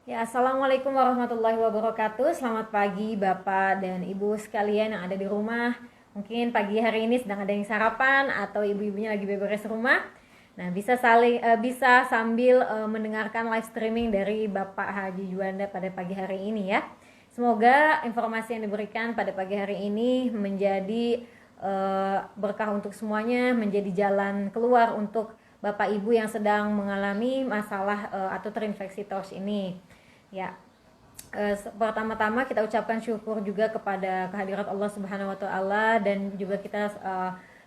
Ya, Assalamualaikum warahmatullahi wabarakatuh. Selamat pagi Bapak dan Ibu sekalian yang ada di rumah. Mungkin pagi hari ini sedang ada yang sarapan atau ibu-ibunya lagi beberes rumah. Nah, bisa sambil mendengarkan live streaming dari Bapak Haji Juanda pada pagi hari ini ya. Semoga informasi yang diberikan pada pagi hari ini menjadi berkah untuk semuanya, menjadi jalan keluar untuk Bapak Ibu yang sedang mengalami masalah atau terinfeksi TORCH ini. Ya, pertama-tama kita ucapkan syukur juga kepada kehadirat Allah Subhanahu Wa Taala dan juga kita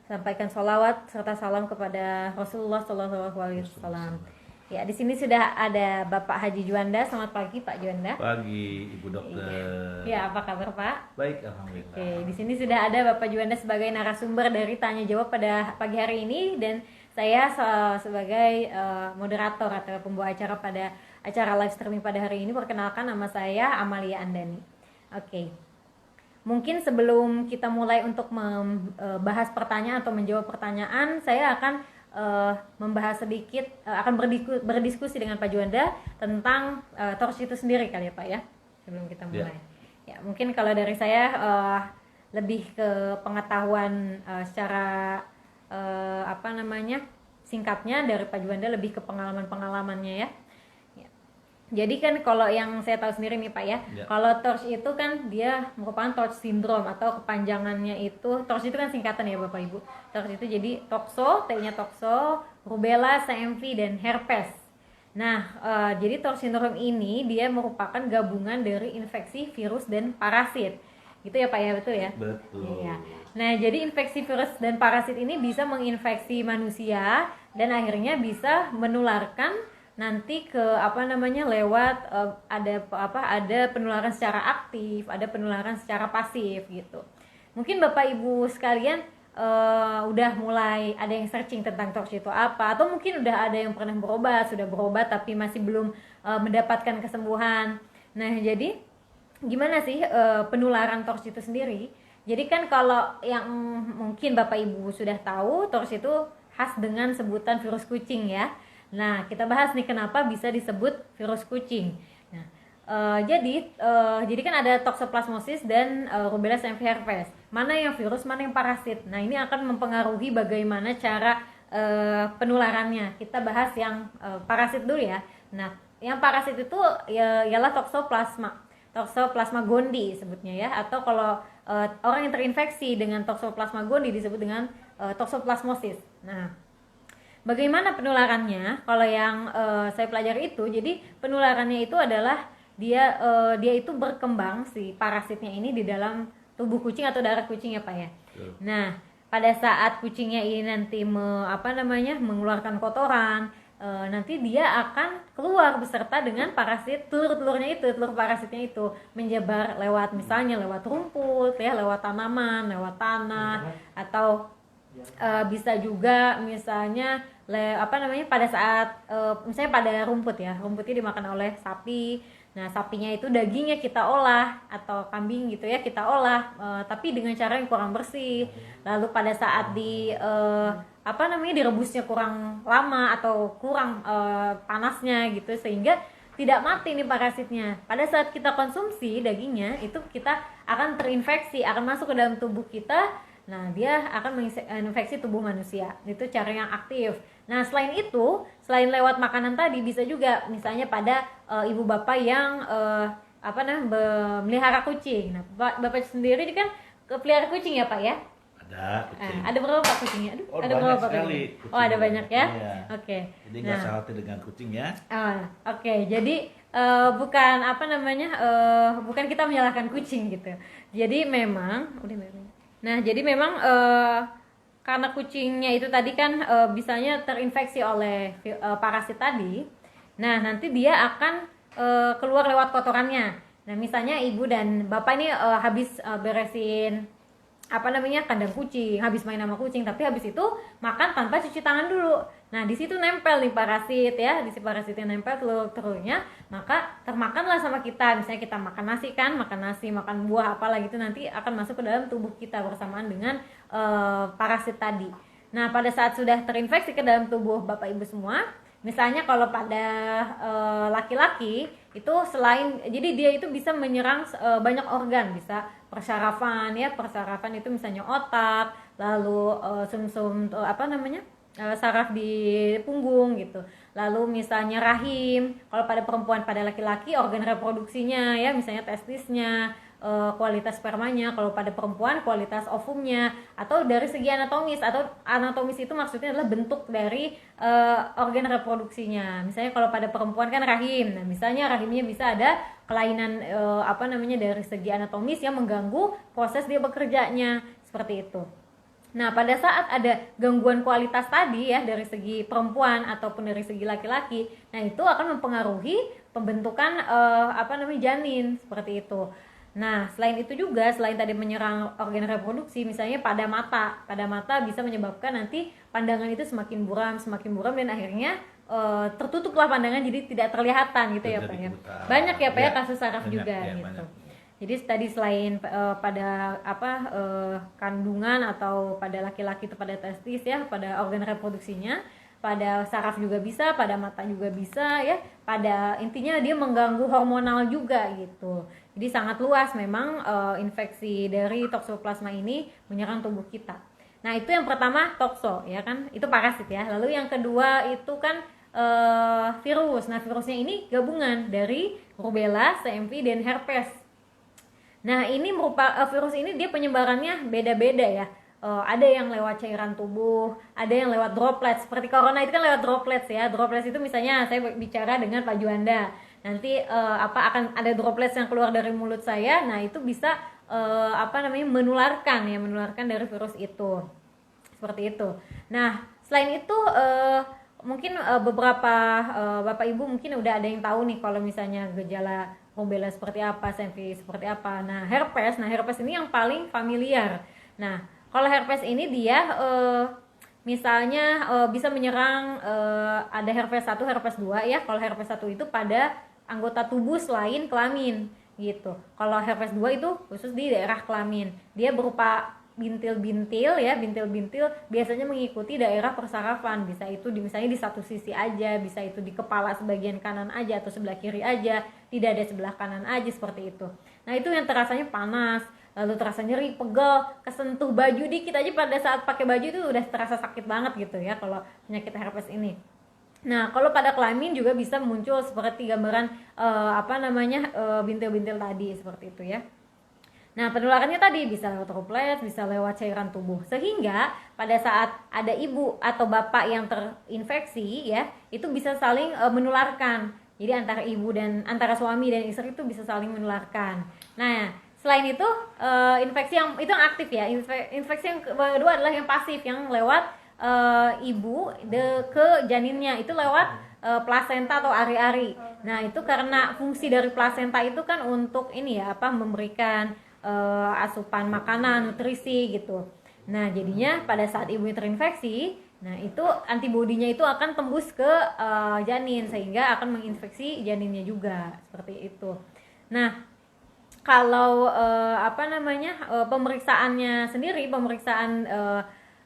sampaikan sholawat serta salam kepada Rasulullah Shallallahu Alaihi Wasallam. Ya, di sini sudah ada Bapak Haji Juanda. Selamat pagi Pak Juanda. Pagi Ibu Dokter. Ya, apa kabar Pak? Baik, alhamdulillah. Oke, di sini sudah ada Bapak Juanda sebagai narasumber dari tanya jawab pada pagi hari ini dan saya sebagai moderator atau pembawa acara pada acara live streaming pada hari ini. Perkenalkan, nama saya Amalia Andani. Oke. Mungkin sebelum kita mulai untuk membahas pertanyaan atau menjawab pertanyaan, saya akan membahas sedikit, akan berdiskusi dengan Pak Juanda tentang TORCH itu sendiri kali ya Pak ya, sebelum kita mulai. Ya, mungkin kalau dari saya lebih ke pengetahuan secara singkatnya, dari Pak Juanda lebih ke pengalaman-pengalamannya ya. Jadi kan kalau yang saya tahu sendiri nih Pak ya, kalau TORCH itu kan dia merupakan TORCH syndrome atau kepanjangannya itu, TORCH itu kan singkatan ya Bapak Ibu. TORCH itu jadi toxo, T-nya toxo, rubella, CMV dan herpes. Nah, jadi TORCH syndrome ini dia merupakan gabungan dari infeksi virus dan parasit. Gitu ya Pak ya, betul ya? Betul. Iya. Nah, jadi infeksi virus dan parasit ini bisa menginfeksi manusia dan akhirnya bisa menularkan nanti ke lewat ada penularan secara aktif, ada penularan secara pasif gitu. Mungkin Bapak Ibu sekalian udah mulai ada yang searching tentang TORCH itu apa, atau mungkin udah ada yang pernah sudah berobat tapi masih belum mendapatkan kesembuhan. Nah, jadi gimana sih penularan TORCH itu sendiri? Jadi kan kalau yang mungkin Bapak Ibu sudah tahu, TORCH itu khas dengan sebutan virus kucing ya. Nah, kita bahas nih kenapa bisa disebut virus kucing. Nah, jadi kan ada toxoplasmosis dan rubella CMV herpes. Mana yang virus, mana yang parasit. Nah, ini akan mempengaruhi bagaimana cara penularannya. Kita bahas yang parasit dulu ya. Nah, yang parasit itu ialah Toxoplasma gondii sebutnya ya, atau kalau orang yang terinfeksi dengan Toxoplasma gondii disebut dengan toxoplasmosis. Nah, bagaimana penularannya? Kalau yang saya pelajari itu, jadi penularannya itu adalah dia itu berkembang si parasitnya ini di dalam tubuh kucing atau darah kucing ya Pak ya. Nah, pada saat kucingnya ini nanti mengeluarkan kotoran, nanti dia akan keluar beserta dengan parasit telur parasitnya itu menyebar lewat misalnya lewat rumput ya, lewat tanaman, lewat tanah, atau bisa juga misalnya pada saat misalnya pada rumputnya dimakan oleh sapi. Nah, sapinya itu dagingnya kita olah, atau kambing gitu ya kita olah, tapi dengan cara yang kurang bersih. Lalu pada saat direbusnya kurang lama atau kurang panasnya gitu, sehingga tidak mati nih parasitnya. Pada saat kita konsumsi dagingnya itu kita akan terinfeksi, akan masuk ke dalam tubuh kita. Nah, dia akan menginfeksi tubuh manusia. Itu cara yang aktif. Nah, selain itu, selain lewat makanan tadi, bisa juga misalnya pada ibu bapak yang melihara kucing. Nah, bapak sendiri kan pelihara kucing ya Pak ya? Ada kucing. Ada berapa Pak kucingnya? Ada berapa Pak kucing? Ada banyak ya? Iya. Oke. Jadi nggak khawatir dengan kucing ya? Oke. Jadi bukan kita menyalahkan kucing gitu. Jadi memang karena kucingnya itu tadi kan bisanya terinfeksi oleh parasit tadi. Nah, nanti dia akan keluar lewat kotorannya. Nah, misalnya ibu dan bapak ini habis beresin kandang kucing, habis main sama kucing, tapi habis itu makan tanpa cuci tangan dulu. Nah, di situ nempel nih parasit ya, di si parasitnya nempel telur-telurnya, maka termakanlah sama kita. Misalnya kita makan nasi, makan buah apalah gitu, nanti akan masuk ke dalam tubuh kita bersamaan dengan parasit tadi. Nah, pada saat sudah terinfeksi ke dalam tubuh Bapak Ibu semua, Misalnya kalau pada laki-laki itu jadi dia itu bisa menyerang banyak organ, bisa persarafan ya, persarafan itu misalnya otak, lalu sumsum saraf di punggung gitu. Lalu misalnya rahim, kalau pada perempuan, pada laki-laki organ reproduksinya ya, misalnya testisnya, kualitas spermanya, kalau pada perempuan kualitas ovumnya, atau dari segi anatomis, atau anatomis itu maksudnya adalah bentuk dari organ reproduksinya. Misalnya kalau pada perempuan kan rahim, nah misalnya rahimnya bisa ada kelainan dari segi anatomis yang mengganggu proses dia bekerjanya, seperti itu. Nah, pada saat ada gangguan kualitas tadi ya dari segi perempuan ataupun dari segi laki-laki, nah itu akan mempengaruhi pembentukan janin, seperti itu. Nah, selain itu juga, selain tadi menyerang organ reproduksi, misalnya pada mata bisa menyebabkan nanti pandangan itu semakin buram dan akhirnya tertutuplah pandangan, jadi tidak terlihatan gitu ya Pak ya. Banyak ya Pak ya kasus saraf juga gitu. Banyak. Jadi tadi selain pada kandungan atau pada laki-laki itu pada testis ya, pada organ reproduksinya, pada saraf juga bisa, pada mata juga bisa ya. Pada intinya dia mengganggu hormonal juga gitu. Jadi sangat luas memang infeksi dari toksoplasma ini menyerang tubuh kita. Nah, itu yang pertama tokso ya kan, itu parasit ya. Lalu yang kedua itu kan virus. Nah, virusnya ini gabungan dari rubella, CMV dan herpes. Nah, ini virus ini dia penyebarannya beda-beda ya. Ada yang lewat cairan tubuh, ada yang lewat droplets. Seperti corona itu kan lewat droplets ya. Droplets itu misalnya saya bicara dengan Pak Juanda. Nanti akan ada droplets yang keluar dari mulut saya. Nah, itu bisa menularkan dari virus itu. Seperti itu. Nah, selain itu mungkin beberapa Bapak Ibu mungkin udah ada yang tahu nih kalau misalnya gejala rubella seperti apa, CMV seperti apa. Nah, herpes ini yang paling familiar. Nah, kalau herpes ini dia misalnya bisa menyerang ada herpes 1, herpes 2 ya. Kalau herpes 1 itu pada anggota tubuh selain kelamin gitu. Kalau herpes 2 itu khusus di daerah kelamin. Dia berupa bintil-bintil biasanya mengikuti daerah persarafan. Bisa itu misalnya di satu sisi aja, bisa itu di kepala sebagian kanan aja atau sebelah kiri aja, tidak ada sebelah kanan aja, seperti itu. Nah, itu yang terasanya panas, lalu terasa nyeri, pegel, kesentuh baju dikit aja pada saat pakai baju itu udah terasa sakit banget gitu ya kalau penyakit herpes ini. Nah, kalau pada kelamin juga bisa muncul seperti gambaran bintil-bintil tadi, seperti itu ya. Nah, penularannya tadi bisa lewat droplet, bisa lewat cairan tubuh. Sehingga pada saat ada ibu atau bapak yang terinfeksi ya, itu bisa saling menularkan. Jadi antara suami dan istri itu bisa saling menularkan. Nah, selain itu infeksi yang aktif ya. Infeksi yang kedua adalah yang pasif, yang lewat ibu ke janinnya, itu lewat plasenta atau ari-ari. Nah, itu karena fungsi dari plasenta itu kan untuk memberikan asupan makanan, nutrisi gitu. Nah, jadinya pada saat ibu terinfeksi, nah itu antibodinya itu akan tembus ke janin sehingga akan menginfeksi janinnya juga, seperti itu. Nah, kalau pemeriksaannya sendiri,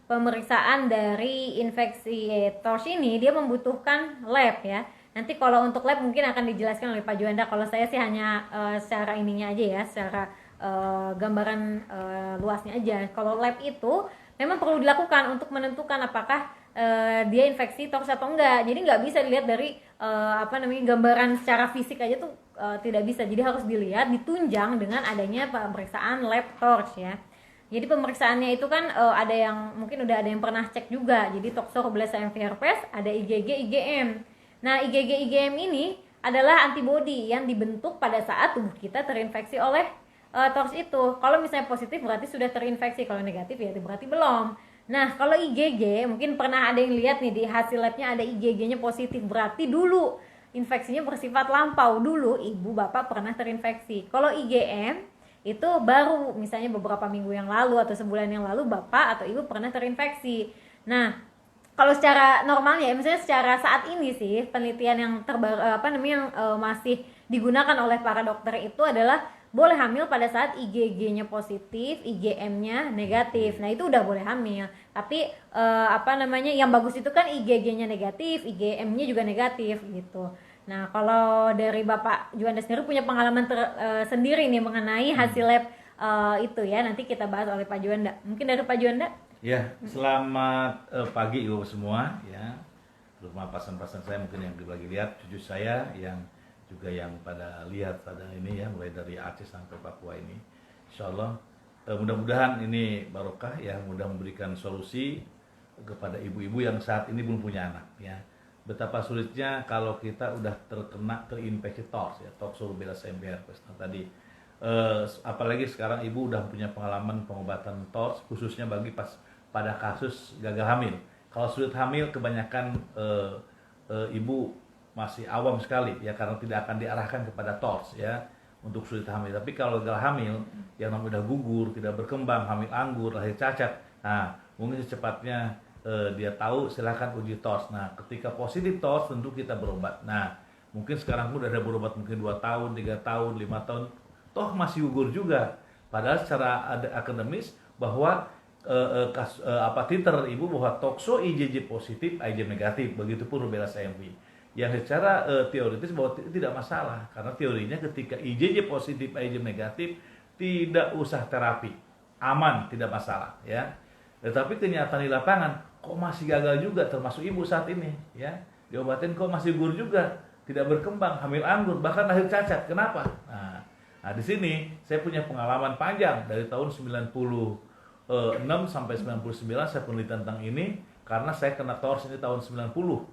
pemeriksaan dari infeksi TORCH ini dia membutuhkan lab ya. Nanti kalau untuk lab mungkin akan dijelaskan oleh Pak Juanda. Kalau saya sih hanya secara ininya aja ya, secara gambaran luasnya aja. Kalau lab itu memang perlu dilakukan untuk menentukan apakah dia infeksi TORCH atau enggak. Jadi nggak bisa dilihat dari gambaran secara fisik aja tuh tidak bisa. Jadi harus dilihat, ditunjang dengan adanya pemeriksaan lab TORCH ya. Jadi pemeriksaannya itu kan ada yang mungkin udah ada yang pernah cek juga. Jadi toxo, rubella, CMV, herpes, ada IgG, IgM. Nah, IgG, IgM ini adalah antibodi yang dibentuk pada saat tubuh kita terinfeksi oleh TORCH itu. Kalau misalnya positif berarti sudah terinfeksi, kalau negatif ya berarti belum. Nah, kalau IgG mungkin pernah ada yang lihat nih di hasil labnya ada IgG-nya positif, berarti dulu infeksinya bersifat lampau, dulu ibu bapak pernah terinfeksi. Kalau IgM itu baru misalnya beberapa minggu yang lalu atau sebulan yang lalu bapak atau ibu pernah terinfeksi. Nah, kalau secara normalnya misalnya secara saat ini sih penelitian yang terbaru masih digunakan oleh para dokter itu adalah boleh hamil pada saat IgG-nya positif, IgM-nya negatif. Nah, itu udah boleh hamil. Tapi yang bagus itu kan IgG-nya negatif, IgM-nya juga negatif gitu. Nah, kalau dari Bapak Juanda sendiri punya pengalaman sendiri nih mengenai hasil lab itu ya, nanti kita bahas oleh Pak Juanda. Mungkin dari Pak Juanda? Ya, selamat pagi Ibu semua ya. Terutama pasan-pasan saya mungkin yang lagi lihat, cucu saya yang juga yang pada lihat pada ini ya, mulai dari Aceh sampai Papua ini. Insya Allah mudah-mudahan ini barokah ya, mudah memberikan solusi kepada ibu-ibu yang saat ini belum punya anak ya. Betapa sulitnya kalau kita udah terinfeksi TORS ya, Toxo-rubella sempervirus tadi. Apalagi sekarang ibu udah punya pengalaman pengobatan TORS khususnya pada kasus gagal hamil. Kalau sulit hamil kebanyakan ibu masih awam sekali ya, karena tidak akan diarahkan kepada TORS ya untuk sulit hamil. Tapi kalau gagal hamil yang namanya udah gugur, tidak berkembang, hamil anggur, lahir cacat, nah mungkin secepatnya dia tahu silahkan uji TORS. Nah ketika positif TORS tentu kita berobat. Nah mungkin sekarang pun udah ada berobat mungkin 2 tahun, 3 tahun, 5 tahun, toh masih gugur juga. Padahal secara akademis bahwa titer ibu bahwa toxo IgG positif, IgM negatif, begitupun rubella CMV. Yang secara teoritis bahwa tidak masalah, karena teorinya ketika IgG positif, IgM negatif tidak usah terapi, aman, tidak masalah ya. Tetapi kenyataan di lapangan kok masih gagal juga, termasuk ibu saat ini ya, diobatin kok masih gugur juga, tidak berkembang, hamil anggur, bahkan lahir cacat. Kenapa? Nah di sini saya punya pengalaman panjang dari tahun 96 sampai 99 saya penelitian tentang ini, karena saya kena TORS ini tahun 90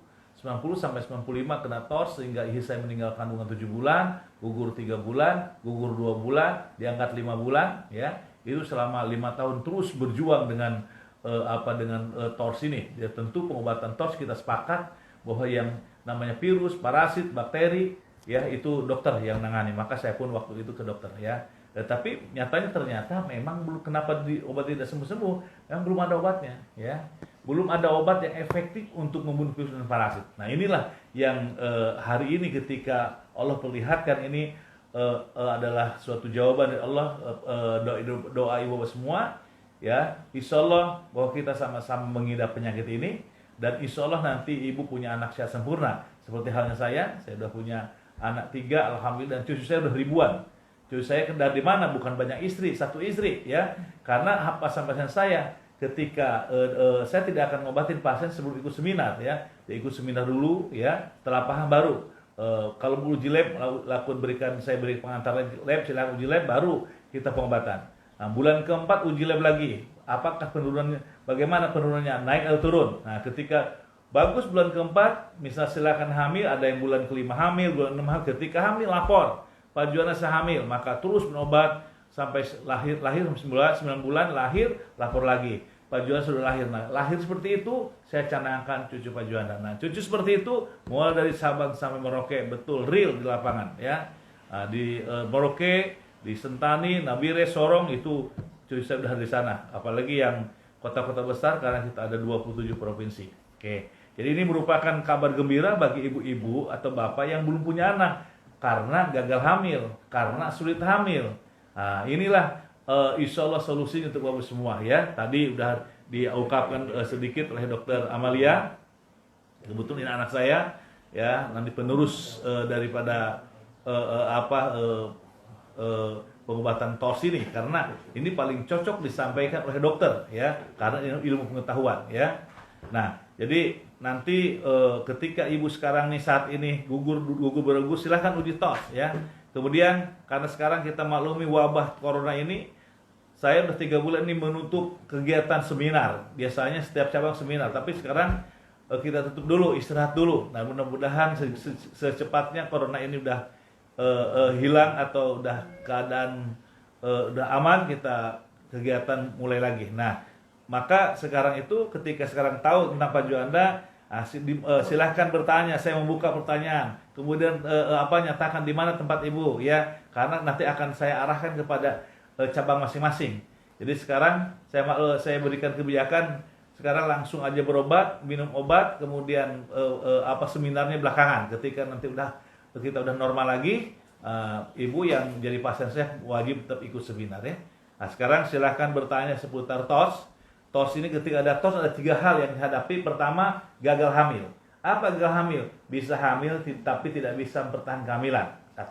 sampai 95 kena TORS sehingga istri saya meninggal kandungan 7 bulan, gugur 3 bulan, gugur 2 bulan, diangkat 5 bulan ya. Itu selama 5 tahun terus berjuang dengan TORS ini. Ya tentu pengobatan TORS kita sepakat bahwa yang namanya virus, parasit, bakteri ya itu dokter yang nangani. Maka saya pun waktu itu ke dokter ya. Tapi ternyata memang belum, kenapa obat tidak sembuh-sembuh? Memang belum ada obatnya ya. Belum ada obat yang efektif untuk membunuh virus dan parasit. Nah inilah yang hari ini ketika Allah perlihatkan ini adalah suatu jawaban dari Allah, doa ibu bapak semua ya. Insya Allah bahwa kita sama-sama mengidap penyakit ini, dan insya Allah nanti ibu punya anak sehat sempurna. Seperti halnya saya sudah punya anak 3 alhamdulillah, dan cucu saya udah ribuan. Cucu saya dari mana? Bukan banyak istri, 1 istri ya. Karena pasien-pasien saya ketika saya tidak akan ngobatin pasien sebelum ikut seminar ya. Dia ikut seminar dulu ya, setelah paham baru. Kalau uji lab, saya beri pengantar lab, silakan uji lab, baru kita pengobatan. Nah, bulan keempat uji lab lagi. Apakah penurunannya? Bagaimana penurunannya? Naik atau turun? Nah, ketika bagus bulan keempat, misal silakan hamil, ada yang bulan kelima hamil, bulan 6 hamil. Ketika hamil lapor, Pak Juanda saya hamil, maka terus berobat sampai lahir 9 bulan lahir, lapor lagi. Pak Juanda sudah lahir. Nah, lahir seperti itu, saya canangkan cucu Pak Juanda. Nah, cucu seperti itu mulai dari Sabang sampai Merauke, betul real di lapangan ya. Nah, di Merauke, di Sentani, Nabire, Sorong itu cucu saya sudah di sana. Apalagi yang kota-kota besar karena kita ada 27 provinsi. Oke. Jadi ini merupakan kabar gembira bagi ibu-ibu atau bapak yang belum punya anak karena gagal hamil, karena sulit hamil. Nah, inilah insya Allah solusinya untuk bapak semua ya. Tadi udah diungkapkan sedikit oleh Dokter Amalia. Kebetulan ini anak saya ya, nanti penerus daripada pengobatan TORS ini, karena ini paling cocok disampaikan oleh dokter ya, karena ilmu pengetahuan ya. Nah, jadi nanti ketika ibu sekarang nih saat ini gugur bergugur, silahkan uji TORS ya. Kemudian karena sekarang kita maklumi wabah corona ini, saya udah 3 bulan ini menutup kegiatan seminar. Biasanya setiap cabang seminar, tapi sekarang kita tutup dulu, istirahat dulu. Nah, mudah-mudahan secepatnya corona ini udah hilang atau udah keadaan udah aman, kita kegiatan mulai lagi. Nah, maka sekarang itu ketika sekarang tahu tentang Pak Juanda, silahkan bertanya, saya membuka pertanyaan. Kemudian nyatakan di mana tempat ibu ya, karena nanti akan saya arahkan kepada cabang masing-masing. Jadi sekarang saya berikan kebijakan, sekarang langsung aja berobat, minum obat, kemudian seminarnya belakangan. Ketika nanti kita udah normal lagi, Ibu yang jadi pasien saya wajib tetap ikut seminar ya. Nah sekarang silahkan bertanya seputar TOS. TOS ini ketika ada TOS ada 3 hal yang dihadapi. Pertama, gagal hamil. Apa gagal hamil? Bisa hamil tapi tidak bisa bertahan kehamilan. 1.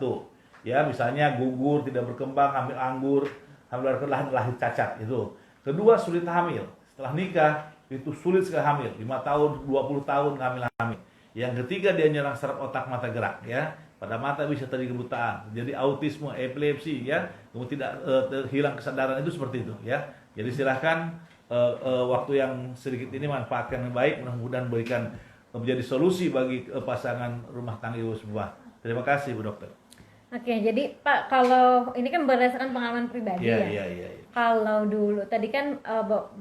Ya, misalnya gugur, tidak berkembang, hamil anggur, hamil lahir cacat itu. Kedua, sulit hamil. Setelah nikah itu sulit sekali hamil. 5 tahun, 20 tahun hamil. Yang ketiga, dia nyerang saraf otak mata gerak ya. Pada mata bisa terjadi kebutaan, jadi autisme, epilepsi ya, kemudian tidak hilang kesadaran, itu seperti itu ya. Jadi silahkan waktu yang sedikit ini manfaatkan yang baik, mudah-mudahan berikan menjadi solusi bagi pasangan rumah tangga ibu semua. Terima kasih Bu Dokter. Oke, jadi Pak, kalau ini kan berdasarkan pengalaman pribadi ya. Iya. Kalau dulu tadi kan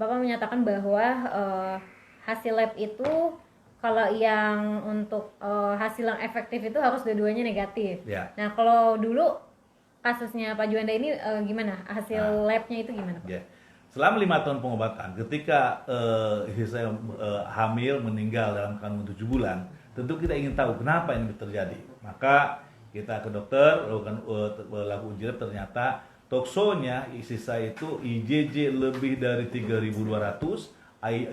Bapak menyatakan bahwa hasil lab itu kalau yang untuk hasil yang efektif itu harus dua-duanya negatif. Ya. Nah, kalau dulu kasusnya Pak Juanda ini gimana? Hasil labnya itu gimana, Pak? Ya. Selama 5 tahun pengobatan, ketika istri saya hamil meninggal dalam kandungan 7 bulan, tentu kita ingin tahu kenapa ini terjadi. Maka kita ke dokter, lakukan uji lab, ternyata toksonya istri saya itu IgG lebih dari 3.200,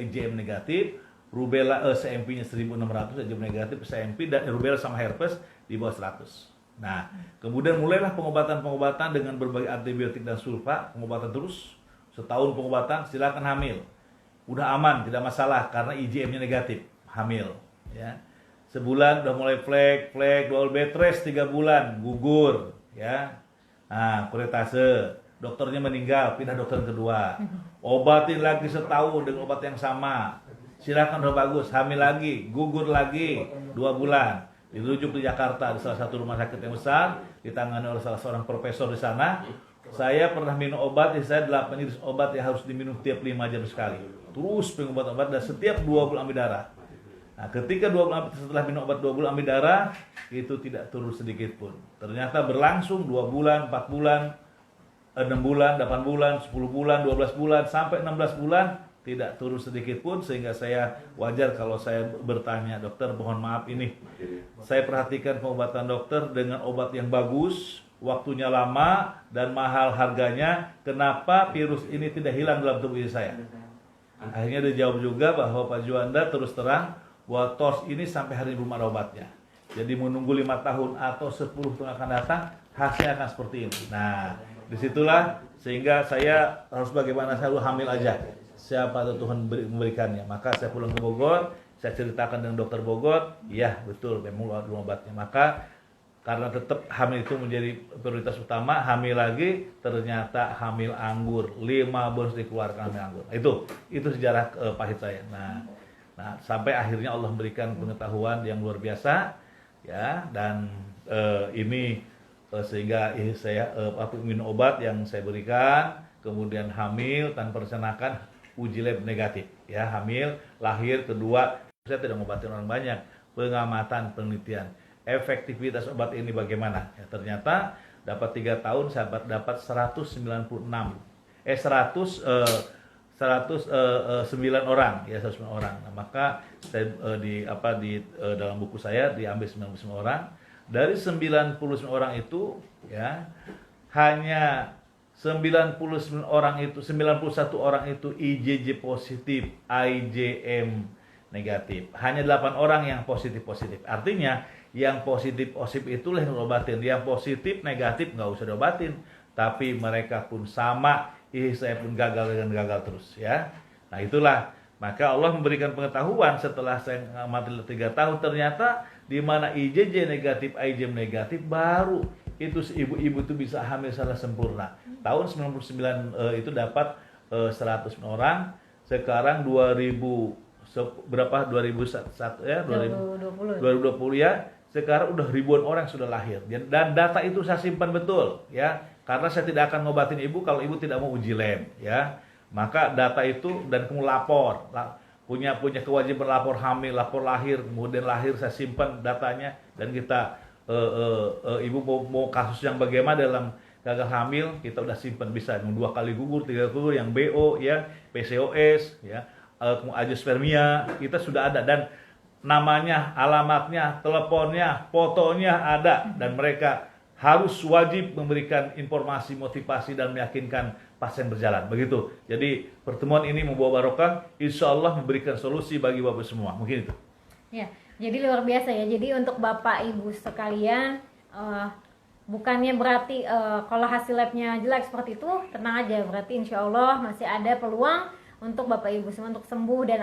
IgM negatif, rubella CMP-nya 1.600, IgM negatif, CMP dan rubella sama herpes di bawah 100. Nah, kemudian mulailah pengobatan dengan berbagai antibiotik dan sulfa, pengobatan terus. Setahun pengobatan, silakan hamil. Udah aman, tidak masalah karena IgM-nya negatif, hamil. Ya. Sebulan udah mulai flek, double bed rest 3 bulan, gugur. Ya. Nah, kuretase, dokternya meninggal, pindah dokter kedua. Obatin lagi setahun dengan obat yang sama. Silakan udah bagus, hamil lagi, gugur lagi 2 bulan. Dirujuk di Jakarta, di salah satu rumah sakit yang besar, ditangani oleh salah seorang profesor di sana. Saya pernah minum obat, saya 8 jenis obat yang harus diminum tiap 5 jam sekali. Terus obat-obat dan setiap 2 bulan ambil darah. Nah, ketika setelah minum obat 2 bulan ambil darah, itu tidak turun sedikit pun. Ternyata berlangsung 2 bulan, 4 bulan, 6 bulan, 8 bulan, 10 bulan, 12 bulan, sampai 16 bulan, tidak turun sedikit pun, sehingga saya wajar kalau saya bertanya, dokter mohon maaf ini. Saya perhatikan pengobatan dokter dengan obat yang bagus, waktunya lama dan mahal harganya, kenapa virus ini tidak hilang dalam tubuh saya? Akhirnya dijawab juga bahwa Pak Juanda terus terang bahwa TOS ini sampai hari ini belum ada obatnya. Jadi menunggu 5 tahun atau 10 tahun akan datang, hasilnya akan seperti ini. Nah, disitulah sehingga saya harus bagaimana, saya hamil aja. Siapa tahu Tuhan memberikannya. Maka saya pulang ke Bogor, saya ceritakan dengan dokter Bogor, iya betul memang belum obatnya. Maka karena tetap hamil itu menjadi prioritas utama, hamil lagi, ternyata hamil anggur, 5 bonus dikeluarkan hamil anggur. Itu sejarah pahit saya. Nah, sampai akhirnya Allah memberikan pengetahuan yang luar biasa, ya, dan ini sehingga saya minum obat yang saya berikan, kemudian hamil tanpa rencanakan, uji lab negatif, ya, hamil, lahir, kedua, saya tidak ngobatin orang banyak, pengamatan, penelitian. Efektivitas obat ini bagaimana? Ya, ternyata dapat 3 tahun saya dapat 109 orang, ya 109 orang. Nah, maka saya dalam buku saya diambil 99 orang. Dari 99 orang itu, ya, hanya 91 orang itu IgG positif, IgM negatif. Hanya 8 orang yang positif. Artinya yang positif itulah yang diobatin. Yang positif negatif nggak usah diobatin. Tapi mereka pun sama, saya pun gagal terus, ya. Nah itulah, maka Allah memberikan pengetahuan setelah saya ngamati 3 tahun, ternyata di mana IgG negatif, IgM negatif, baru itu ibu-ibu itu bisa hamil secara sempurna. Tahun 99 itu dapat 100 orang. Sekarang 2001 ya, 2020 ya. Sekarang udah ribuan orang sudah lahir, dan data itu saya simpan betul, ya, karena saya tidak akan ngobatin ibu kalau ibu tidak mau uji lab, ya. Maka data itu, dan kamu lapor, punya kewajiban lapor hamil, lapor lahir, kemudian lahir saya simpan datanya, dan kita ibu mau kasus yang bagaimana dalam gagal hamil, kita udah simpan, bisa yang 2 kali gugur, 3 kali gugur, yang BO, ya, PCOS, ya, azoospermia, kita sudah ada, dan namanya, alamatnya, teleponnya, fotonya ada, dan mereka harus wajib memberikan informasi, motivasi dan meyakinkan pasien berjalan. Begitu. Jadi pertemuan ini membawa barokah, insya Allah memberikan solusi bagi Bapak semua. Mungkin itu. Ya, jadi luar biasa ya. Jadi untuk Bapak Ibu sekalian, bukannya berarti kalau hasil labnya jelek seperti itu, tenang aja. Berarti insya Allah masih ada peluang untuk Bapak Ibu semua untuk sembuh dan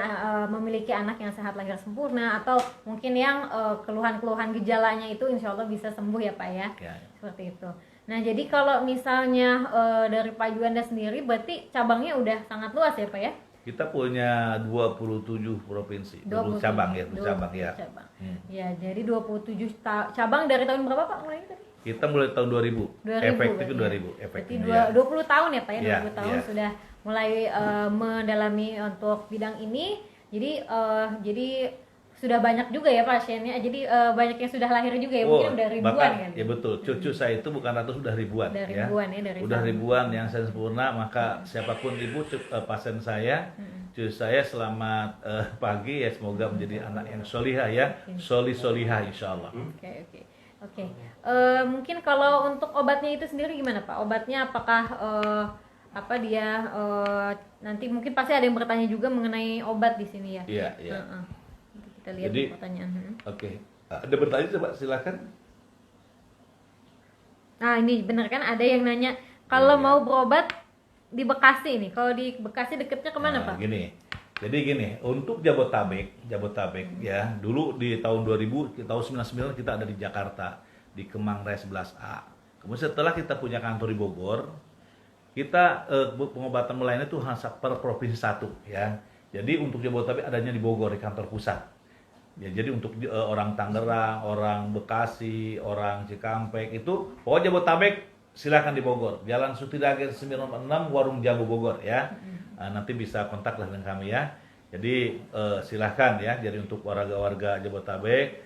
memiliki anak yang sehat lahir sempurna, atau mungkin yang keluhan-keluhan gejalanya itu insya Allah bisa sembuh ya Pak ya. Ya. Seperti itu. Nah jadi kalau misalnya dari Pak Juanda sendiri berarti cabangnya udah sangat luas ya Pak ya? Kita punya 27 provinsi, 20 cabang ya, 20 cabang ya. Cabang. Ya, jadi 27 cabang dari tahun berapa Pak mulai tadi? Kita mulai tahun 2000. Efektifnya 2000, Berarti efektifnya. 20 tahun ya Pak ya, 20 Iya, tahun iya. sudah mulai mendalami untuk bidang ini. Jadi sudah banyak juga ya pasiennya. Jadi banyak yang sudah lahir juga ya, mungkin udah ribuan bahkan, kan. ya betul, cucu saya itu bukan ratus, udah ribuan. Udah ya. ribuan ya dari Udah sana. ribuan yang saya sempurna, maka siapapun ibu pasien saya, cucu saya selamat pagi ya, semoga menjadi anak yang solihah ya, solihah insya Allah. Oke. Mungkin kalau untuk obatnya itu sendiri gimana Pak? Obatnya apakah nanti mungkin pasti ada yang bertanya juga mengenai obat di sini ya. Iya, iya. Kita lihat Jadi, pertanyaan. Oke. Ada bertanya coba silakan. Nah ini bener kan ada yang nanya kalau Iya. mau berobat di Bekasi nih. Kalau di Bekasi deketnya kemana Nah, Pak? Jadi gini, untuk Jabotabek ya, dulu di tahun 2000, tahun 99 kita ada di Jakarta, di Kemang Raya 11A. Kemudian setelah kita punya kantor di Bogor, kita pengobatan melayani itu hanya per provinsi satu ya. Jadi untuk Jabotabek adanya di Bogor, di kantor pusat. Ya, jadi untuk orang Tangerang, orang Bekasi, orang Cikampek itu, pokoknya Jabotabek silakan di Bogor. Jalan Sutidagir 96, Warung Jamu Bogor ya. Nanti bisa kontaklah dengan kami ya. Jadi silahkan ya. Jadi untuk warga-warga Jabotabek,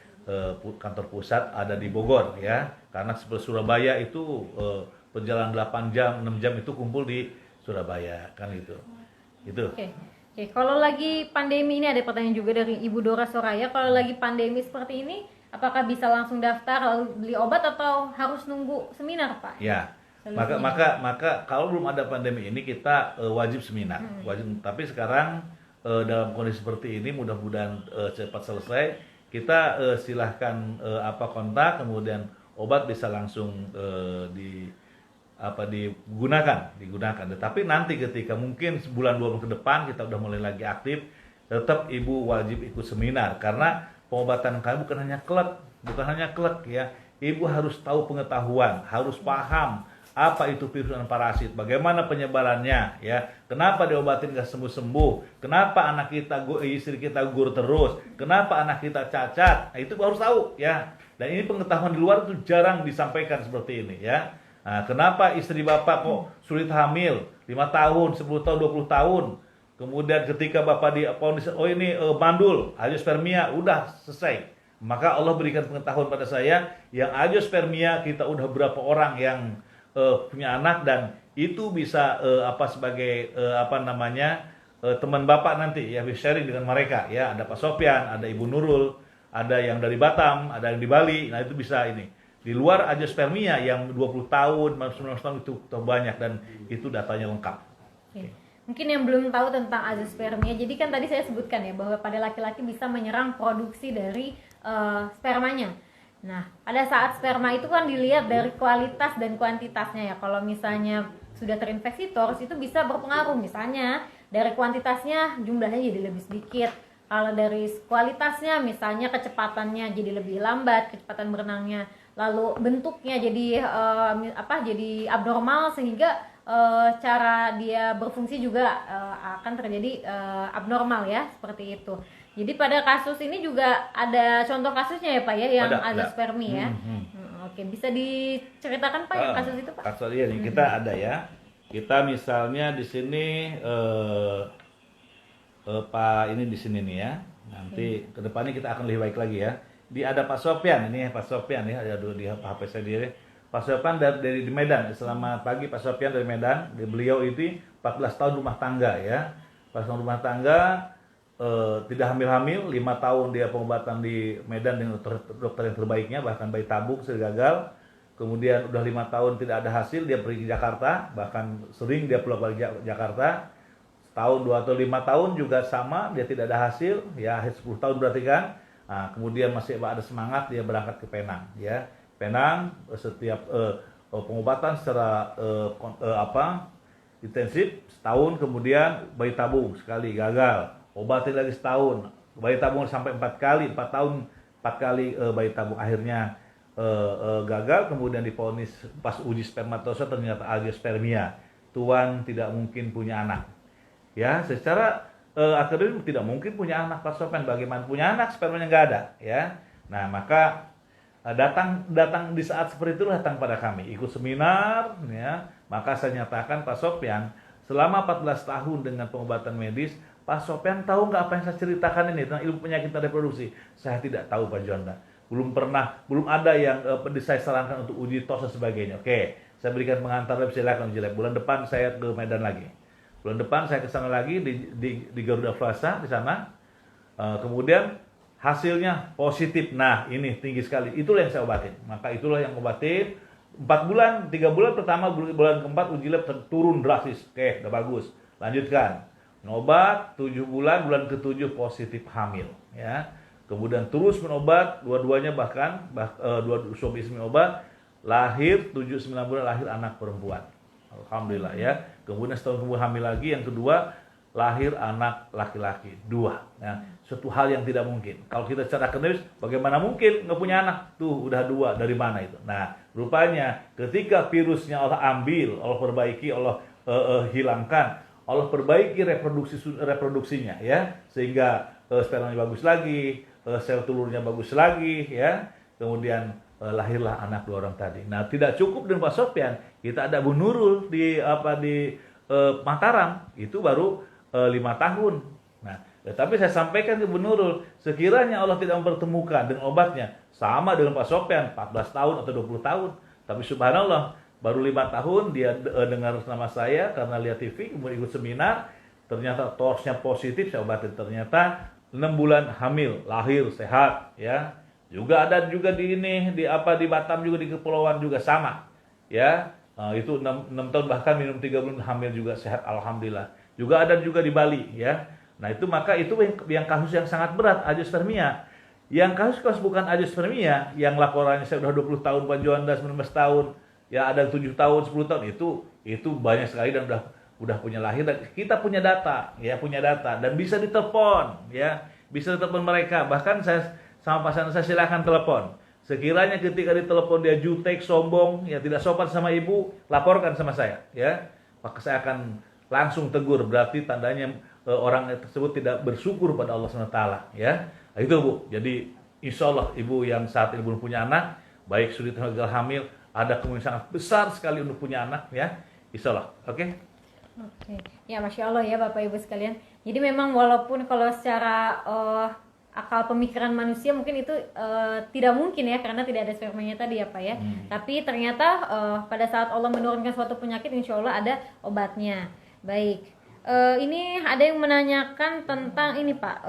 kantor pusat ada di Bogor ya. Karena seperti Surabaya itu perjalanan 8 jam, 6 jam itu kumpul di Surabaya kan gitu. Gitu. Oke, kalau lagi pandemi ini ada pertanyaan juga dari Ibu Dora Soraya. Kalau lagi pandemi seperti ini, apakah bisa langsung daftar lalu beli obat atau harus nunggu seminar Pak? Ya. Maka kalau belum ada pandemi ini kita wajib seminar, wajib. Tapi sekarang dalam kondisi seperti ini mudah-mudahan cepat selesai. Kita silahkan kontak, kemudian obat bisa langsung digunakan. Tetapi nanti ketika mungkin sebulan 2 bulan ke depan kita udah mulai lagi aktif, tetap ibu wajib ikut seminar karena pengobatan kami bukan hanya klek ya. Ibu harus tahu pengetahuan, harus paham apa itu virus dan parasit, bagaimana penyebarannya ya, kenapa diobatin gak sembuh-sembuh, kenapa anak kita, istri kita gugur terus, kenapa anak kita cacat, nah, itu harus tahu ya. Dan ini pengetahuan di luar itu jarang disampaikan seperti ini ya. Nah, kenapa istri bapak kok sulit hamil 5 tahun, 10 tahun, 20 tahun, kemudian ketika bapak mandul, agiospermia, udah selesai. Maka Allah berikan pengetahuan pada saya yang agiospermia kita udah berapa orang yang punya anak, dan itu bisa sebagai teman bapak nanti ya, sharing dengan mereka ya. Ada Pak Sopyan, ada Ibu Nurul, ada yang dari Batam, ada yang di Bali. Nah itu bisa ini. Di luar agiospermia yang 20 tahun, 19 tahun itu banyak, dan itu datanya lengkap. Oke. Mungkin yang belum tahu tentang azoospermia, jadi kan tadi saya sebutkan ya bahwa pada laki-laki bisa menyerang produksi dari spermanya. Nah, pada saat sperma itu kan dilihat dari kualitas dan kuantitasnya ya. Kalau misalnya sudah terinfeksi TORS itu bisa berpengaruh. Misalnya dari kuantitasnya jumlahnya jadi lebih sedikit. Kalau dari kualitasnya misalnya kecepatannya jadi lebih lambat, kecepatan berenangnya, lalu bentuknya jadi jadi abnormal sehingga cara dia berfungsi juga akan terjadi abnormal ya, seperti itu. Jadi pada kasus ini juga ada contoh kasusnya ya Pak ya, yang azoospermia ya. Oke, bisa diceritakan Pak yang kasus itu Pak? Kasus ini kita ada ya. Kita misalnya di sini Pak ini di sini nih ya. Nanti kedepannya kita akan lebih baik lagi ya. Ada Pak Sopyan ini, Pak Sopyan ya, ada dulu di HP saya diri. Pak Sopyan dari di Medan. Selamat pagi Pak Sopyan dari Medan. Beliau itu 14 tahun rumah tangga ya. 14 tahun rumah tangga, tidak hamil-hamil, 5 tahun dia pengobatan di Medan dengan dokter yang terbaiknya, bahkan bayi tabung gagal. kemudian udah 5 tahun tidak ada hasil, dia pergi ke Jakarta, bahkan sering dia pulang balik Jakarta, setahun, 2 atau 5 tahun juga sama, dia tidak ada hasil, ya 10 tahun berarti kan. Nah, kemudian masih ada semangat, dia berangkat ke Penang, ya. Penang setiap pengobatan secara intensif setahun, kemudian bayi tabung sekali gagal, obatin lagi setahun, bayi tabung sampai 4 kali, 4 tahun 4 kali bayi tabung, akhirnya gagal, kemudian divonis pas uji spermatosa ternyata agiospermia, tuan tidak mungkin punya anak. Ya, secara akademik tidak mungkin punya anak, Pak Sofyan. Bagaimana punya anak, spermanya nggak ada, ya. Nah, maka datang di saat seperti itu datang pada kami, ikut seminar, ya. Maka saya nyatakan, Pak Sofyan, selama 14 tahun dengan pengobatan medis, Pak Sofyan tahu nggak apa yang saya ceritakan ini tentang ilmu penyakit reproduksi? Saya tidak tahu, Pak Juanda. Belum ada yang saya sarankan untuk uji tos dan sebagainya. Oke, saya berikan pengantar lab, silakan uji lab. Bulan depan saya ke Medan lagi. Bulan depan saya ke sana lagi di Garuda Plaza di sana. Kemudian hasilnya positif. Nah, ini tinggi sekali. Itulah yang saya obatin. Maka itulah yang obatin. 4 bulan, 3 bulan pertama, bulan keempat uji lab turun drastis. Oke, udah bagus. Lanjutkan. Obat 7 bulan, bulan ke-7 positif hamil, ya. Kemudian terus menobat, dua-duanya bahkan dua suami istri obat, lahir 7-9 bulan lahir anak perempuan. Alhamdulillah, ya. Kemudian setahun kemudian hamil lagi, yang kedua lahir anak laki-laki 2. Nah, suatu hal yang tidak mungkin. Kalau kita secara akademis, bagaimana mungkin nggak punya anak? Tuh udah 2, dari mana itu? Nah, rupanya ketika virusnya Allah ambil, Allah perbaiki, Allah hilangkan, Allah perbaiki reproduksinya, ya, sehingga spermanya bagus lagi, sel telurnya bagus lagi, ya. Kemudian lahirlah anak 2 orang tadi. Nah, tidak cukup dengan Pak Sofyan, kita ada Bu Nurul di Mataram, itu baru 5 tahun. Nah, tetapi saya sampaikan ke Bu Nurul, sekiranya Allah tidak mempertemukan dengan obatnya, sama dengan Pak Sofyan 14 tahun atau 20 tahun. Tapi subhanallah, baru 5 tahun dia dengar nama saya karena lihat TV, kemudian ikut seminar, ternyata torsnya positif, saya obatin, ternyata 6 bulan hamil, lahir sehat, ya. Juga ada juga di Batam juga, di kepulauan juga sama, ya. Itu 6 tahun bahkan minum 3 bulan hamil juga sehat, alhamdulillah. Juga ada juga di Bali, ya. Nah, itu maka itu yang kasus yang sangat berat, agiospermia. Yang kasus bukan agiospermia, yang laporannya saya udah 20 tahun, Pak Juanda 19 tahun, ya ada 7 tahun, 10 tahun, itu banyak sekali dan udah punya lahir, dan kita punya data, ya, dan bisa ditelepon, ya, bisa ditelepon mereka. Bahkan saya sama pasangan saya, silakan telepon. Sekiranya ketika ditelepon dia jutek, sombong, ya tidak sopan sama ibu, laporkan sama saya, ya. Maka saya akan langsung tegur, berarti tandanya orang tersebut tidak bersyukur pada Allah SWT, ya. Nah, itu Bu. Jadi insya Allah ibu yang saat ini belum punya anak, baik sulit atau gagal hamil, ada kemungkinan sangat besar sekali untuk punya anak, ya. Insya Allah, oke? Oke, ya Masya Allah ya Bapak Ibu sekalian. Jadi memang walaupun kalau secara akal pemikiran manusia mungkin itu tidak mungkin ya, karena tidak ada spermanya tadi ya Pak ya. Tapi ternyata pada saat Allah menurunkan suatu penyakit, insya Allah ada obatnya. Baik, ini ada yang menanyakan tentang ini Pak,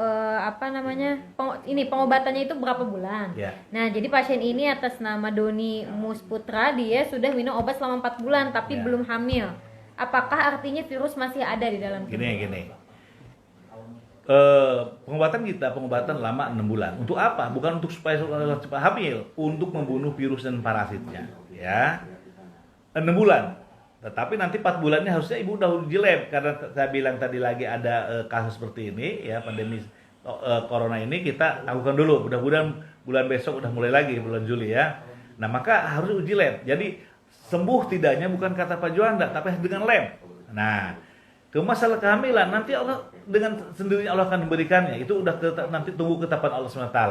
pengobatannya itu berapa bulan? Ya. Nah, jadi pasien ini atas nama Doni Musputra, dia sudah minum obat selama 4 bulan tapi Ya. belum hamil. Apakah artinya virus masih ada di dalam tubuh? Gini. Pengobatan lama 6 bulan. Untuk apa? Bukan untuk supaya cepat hamil, untuk membunuh virus dan parasitnya, ya. 6 bulan. Tetapi nanti 4 bulannya harusnya ibu udah uji lab, karena saya bilang tadi lagi ada kasus seperti ini, ya, pandemi corona ini kita lakukan dulu. Mudah-mudahan bulan besok udah mulai lagi, bulan Juli, ya. Nah, maka harus uji lab. Jadi sembuh tidaknya bukan kata Pak Juanda, tapi dengan lab. Nah, ke masalah kehamilan nanti Allah dengan sendirinya Allah akan memberikannya. Itu udah nanti tunggu ketetapan Allah SWT.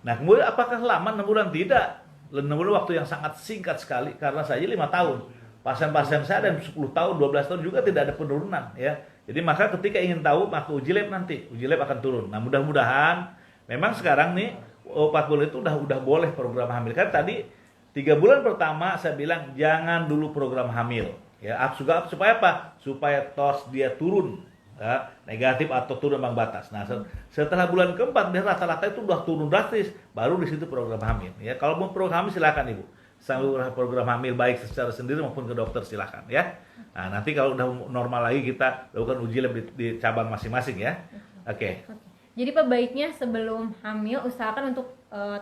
Nah, kemudian apakah lama 6 bulan? Tidak. 6 bulan waktu yang sangat singkat sekali, karena saya 5 tahun. Pasien-pasien saya ada 10 tahun, 12 tahun juga tidak ada penurunan, ya. Jadi maka ketika ingin tahu, maka uji lab nanti. Uji lab akan turun. Nah, mudah-mudahan memang sekarang nih 4 bulan itu udah boleh program hamil. Kan tadi 3 bulan pertama saya bilang jangan dulu program hamil, ya. Supaya apa? Supaya tos dia turun, ya, negatif atau turun ambang batas. Nah, setelah bulan keempat dia rata-rata itu udah turun drastis, baru di situ program hamil, ya. Kalau mau program hamil silakan ibu. saluran program hamil baik secara sendiri maupun ke dokter silahkan ya. Nah, nanti kalau udah normal lagi kita lakukan uji lab di cabang masing-masing ya. Oke. Jadi Pak, baiknya sebelum hamil usahakan untuk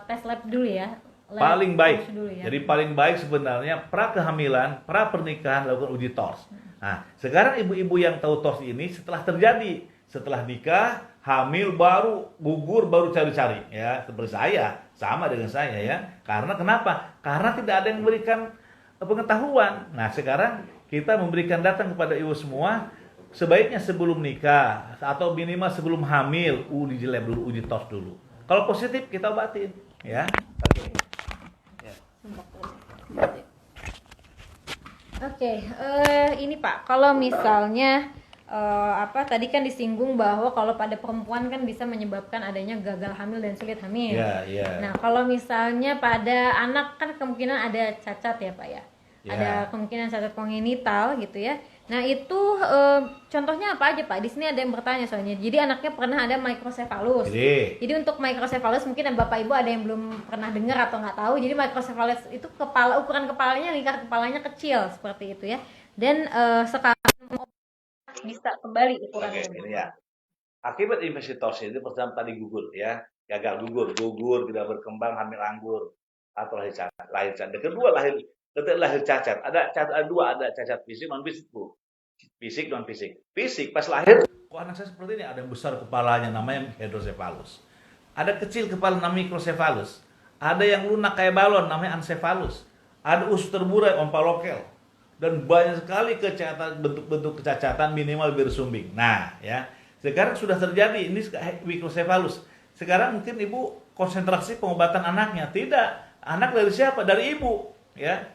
tes lab dulu ya. Lab Paling baik. dulu ya. Jadi paling baik sebenarnya pra kehamilan, pra pernikahan lakukan uji TORS. Nah, sekarang ibu-ibu yang tahu TORS ini setelah terjadi, setelah nikah, hamil baru gugur baru cari-cari ya, seperti saya, sama dengan saya ya. Karena kenapa? Karena tidak ada yang memberikan pengetahuan. Nah, sekarang kita memberikan datang kepada ibu semua, sebaiknya sebelum nikah atau minimal sebelum hamil uji lab dulu, uji TORS dulu. Kalau positif kita obatin ya. Oke. Oke, ini Pak, kalau misalnya tadi kan disinggung bahwa kalau pada perempuan kan bisa menyebabkan adanya gagal hamil dan sulit hamil. Iya. Nah, kalau misalnya pada anak kan kemungkinan ada cacat ya Pak ya. Ya. Ada kemungkinan cacat kongenital gitu ya. Nah, itu contohnya apa aja Pak? Di sini ada yang bertanya soalnya. Jadi anaknya pernah ada microcephalus. Jadi untuk microcephalus mungkin Bapak Ibu ada yang belum pernah dengar atau nggak tahu. Jadi microcephalus itu ukuran kepalanya, lingkar kepalanya kecil seperti itu ya. Dan sekarang bisa kembali ukurannya. Oke, ini ya. Akibat infeksi TORS itu pertama tadi gugur ya, gagal gugur tidak berkembang, hamil anggur atau lahir cacat. Dan kedua lahir cacat. Ada dua, ada cacat fisik non fisik Bu. Fisik non fisik. Fisik pas lahir, kok anak saya seperti ini, ada yang besar kepalanya namanya hydrocephalus. Ada kecil kepala namanya microcephalus. Ada yang lunak kayak balon namanya encephalus. Ada usus terburai ompalokel. Dan banyak sekali bentuk-bentuk kecacatan minimal bersumbing. Nah, ya. Sekarang sudah terjadi ini microcephalus. Sekarang mungkin ibu konsentrasi pengobatan anaknya. Tidak. Anak dari siapa? Dari ibu, ya.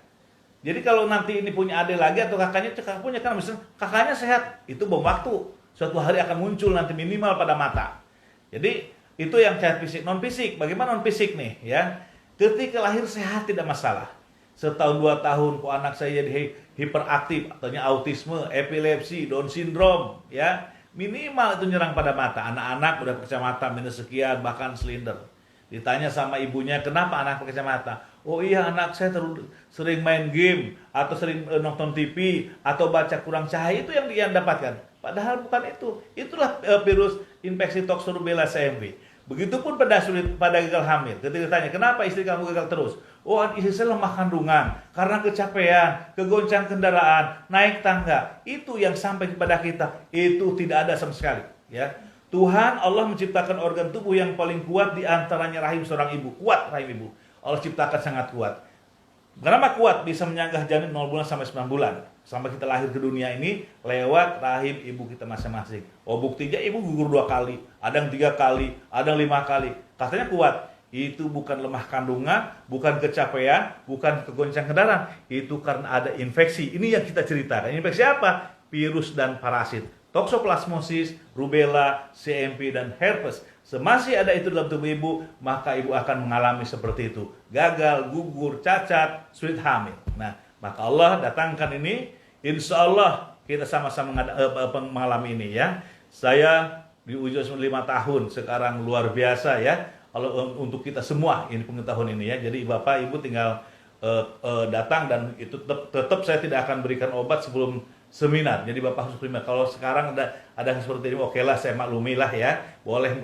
Jadi kalau nanti ini punya adik lagi atau kakaknya punya, kan misalnya kakaknya sehat, itu bom waktu. Suatu hari akan muncul nanti minimal pada mata. Jadi itu yang cacat fisik. Non fisik, bagaimana non fisik nih, ya? Ketika lahir sehat tidak masalah. Setahun 2 tahun kok anak saya jadi hiperaktif, artinya autisme, epilepsi, Down syndrome, ya. Minimal itu nyerang pada mata. Anak-anak udah kacamata minus sekian, bahkan silinder. Ditanya sama ibunya, kenapa anak pakai kacamata? Oh iya, anak saya sering main game, atau sering nonton TV, atau baca kurang cahaya, itu yang dapatkan. Padahal bukan itu. Itulah virus infeksi Toxo-Rubella CMV. Begitupun pada gagal hamil. Ketika ditanya, kenapa istri kamu gagal terus? Oh, istri saya lemah kandungan, karena kecapean, kegoncang kendaraan, naik tangga. Itu yang sampai kepada kita. Itu tidak ada sama sekali. Ya. Tuhan Allah menciptakan organ tubuh yang paling kuat di antaranya rahim seorang ibu. Kuat rahim ibu. Allah ciptakan sangat kuat. Kenapa kuat? Bisa menyanggah janin 0 bulan sampai 9 bulan. Sampai kita lahir ke dunia ini lewat rahim ibu kita masing-masing. Oh, buktinya ibu gugur 2 kali, ada yang 3 kali, ada yang 5 kali. Katanya kuat. Itu bukan lemah kandungan, bukan kecapean, bukan kegoncang kendaraan. Itu karena ada infeksi. Ini yang kita ceritakan. Infeksi apa? Virus dan parasit. Toxoplasmosis, rubella, CMV, dan herpes. Semasih ada itu dalam tubuh ibu, maka ibu akan mengalami seperti itu. Gagal, gugur, cacat, sulit hamil. Nah, maka Allah datangkan ini, insya Allah kita sama-sama mengalami ini ya. Saya di usia 5 tahun, sekarang luar biasa ya. Kalau untuk kita semua ini pengetahuan ini ya. Jadi Bapak Ibu tinggal datang, dan itu tetap saya tidak akan berikan obat sebelum seminar. Jadi Bapak harus terima. Kalau sekarang ada seperti ini, oke lah, saya maklumi lah ya. Boleh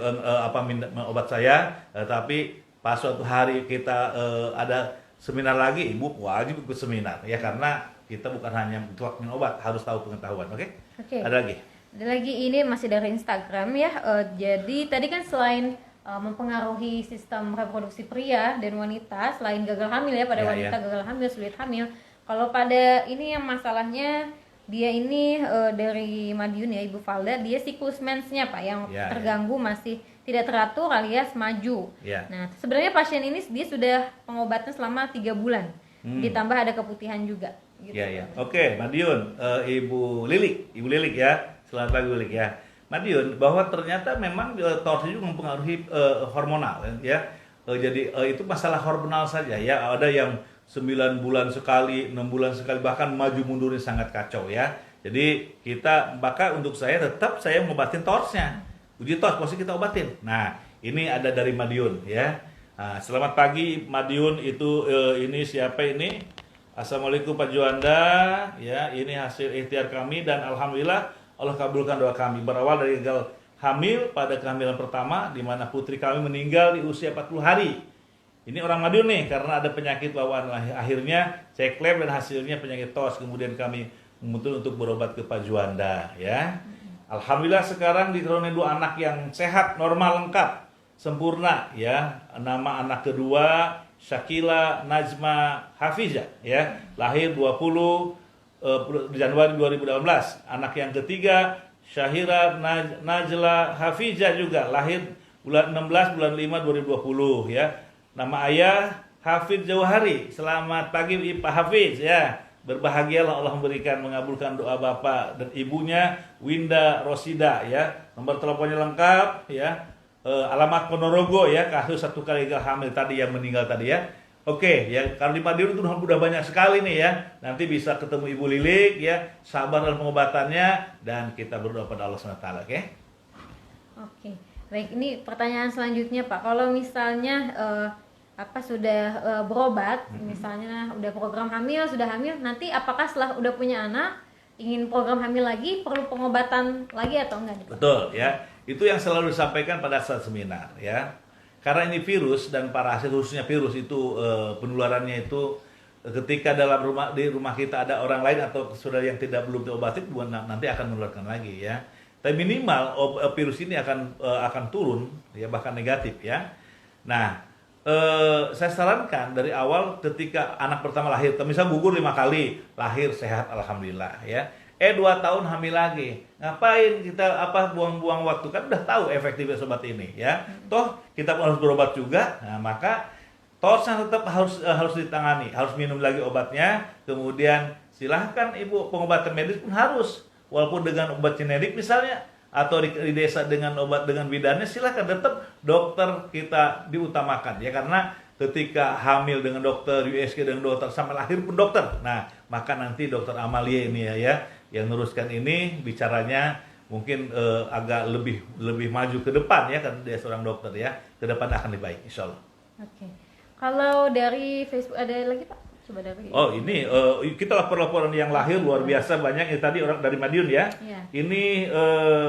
minta obat saya, tapi pas suatu hari kita ada seminar lagi, Ibu wajib ikut seminar ya, karena kita bukan hanya minum obat, harus tahu pengetahuan. Oke? Ada lagi? Ada lagi, ini masih dari Instagram ya. Jadi tadi kan selain mempengaruhi sistem reproduksi pria dan wanita, selain gagal hamil ya, pada wanita gagal hamil, sulit hamil. Kalau pada ini yang masalahnya dia ini dari Madiun ya, Ibu Valda, dia siklus mensnya Pak yang terganggu, masih tidak teratur alias maju. Nah, sebenarnya pasien ini dia sudah pengobatan selama 3 bulan. Ditambah ada keputihan juga. Gitu. Oke, Madiun, Ibu Lilik ya. Selamat pagi Lilik ya. Madiun, bahwa ternyata memang TORS itu mempengaruhi hormonal ya. Jadi itu masalah hormonal saja ya. Ada yang 9 bulan sekali, 6 bulan sekali, bahkan maju mundurnya sangat kacau ya. Jadi maka untuk saya tetap ngobatin TORS-nya. Uji TORS pasti kita obatin. Nah, ini ada dari Madiun ya. Nah, selamat pagi Madiun itu ini siapa ini? Assalamualaikum Pak Juanda, ya ini hasil ikhtiar kami dan alhamdulillah Allah kabulkan doa kami. Berawal dari gagal hamil pada kehamilan pertama di mana putri kami meninggal di usia 40 hari. Ini orang Madiun nih karena ada penyakit bawaan. Akhirnya cek lab dan hasilnya penyakit TOS. Kemudian kami memutuskan untuk berobat ke Pak Juanda, ya. Alhamdulillah sekarang dikaruniai 2 anak yang sehat, normal, lengkap, sempurna, ya. Nama anak kedua Syakila Najma Hafizah, ya. Lahir 20 Januari 2018. Anak yang ketiga Syahira Najla Hafizah juga lahir bulan 16 bulan 5 2020, ya. Nama ayah Hafiz Jauhari. Selamat pagi Pak Hafiz, ya. Berbahagialah Allah memberikan mengabulkan doa bapak dan ibunya Winda Rosida, ya. Nomor teleponnya lengkap, ya. Alamat Ponorogo, ya. Kasus 1 kali gagal hamil tadi yang meninggal tadi, ya. Oke, ya. Kalau di Madiun itu udah banyak sekali nih, ya. Nanti bisa ketemu Ibu Lilik, ya. Sabar dalam pengobatannya dan kita berdoa pada Allah SWT, oke? Oke, baik, ini pertanyaan selanjutnya Pak. Kalau misalnya sudah berobat, misalnya udah program hamil, sudah hamil, nanti apakah setelah udah punya anak ingin program hamil lagi perlu pengobatan lagi atau enggak? Betul, ya. Itu yang selalu disampaikan pada saat seminar, ya. Karena ini virus dan parasit, khususnya virus itu penularannya itu ketika di rumah kita ada orang lain atau saudara yang belum diobati, nanti akan menularkan lagi, ya. Tapi minimal virus ini akan turun, ya, bahkan negatif, ya. Nah, saya sarankan dari awal ketika anak pertama lahir, misal gugur 5 kali, lahir sehat alhamdulillah, ya. 2 tahun hamil lagi, ngapain kita buang-buang waktu, kan udah tahu efektivitas obat ini, ya. Toh kita harus berobat juga, nah maka TOS tetap harus ditangani, harus minum lagi obatnya. Kemudian silahkan ibu pengobatan medis pun harus, walaupun dengan obat generik misalnya, atau di desa dengan obat dengan bidannya, silahkan tetap dokter kita diutamakan, ya. Karena ketika hamil dengan dokter, USG dengan dokter, sampai lahir pun dokter. Nah, maka nanti dokter Amalia ini, ya yang neruskan ini bicaranya mungkin agak lebih maju ke depan, ya, karena dia seorang dokter, ya. Ke depan akan lebih baik, insya Allah. Oke. Kalau dari Facebook ada lagi Pak? Coba dari. Oh, ini kita laporan yang lahir luar biasa banyak. Ini tadi orang dari Madiun, ya. Iya. Ini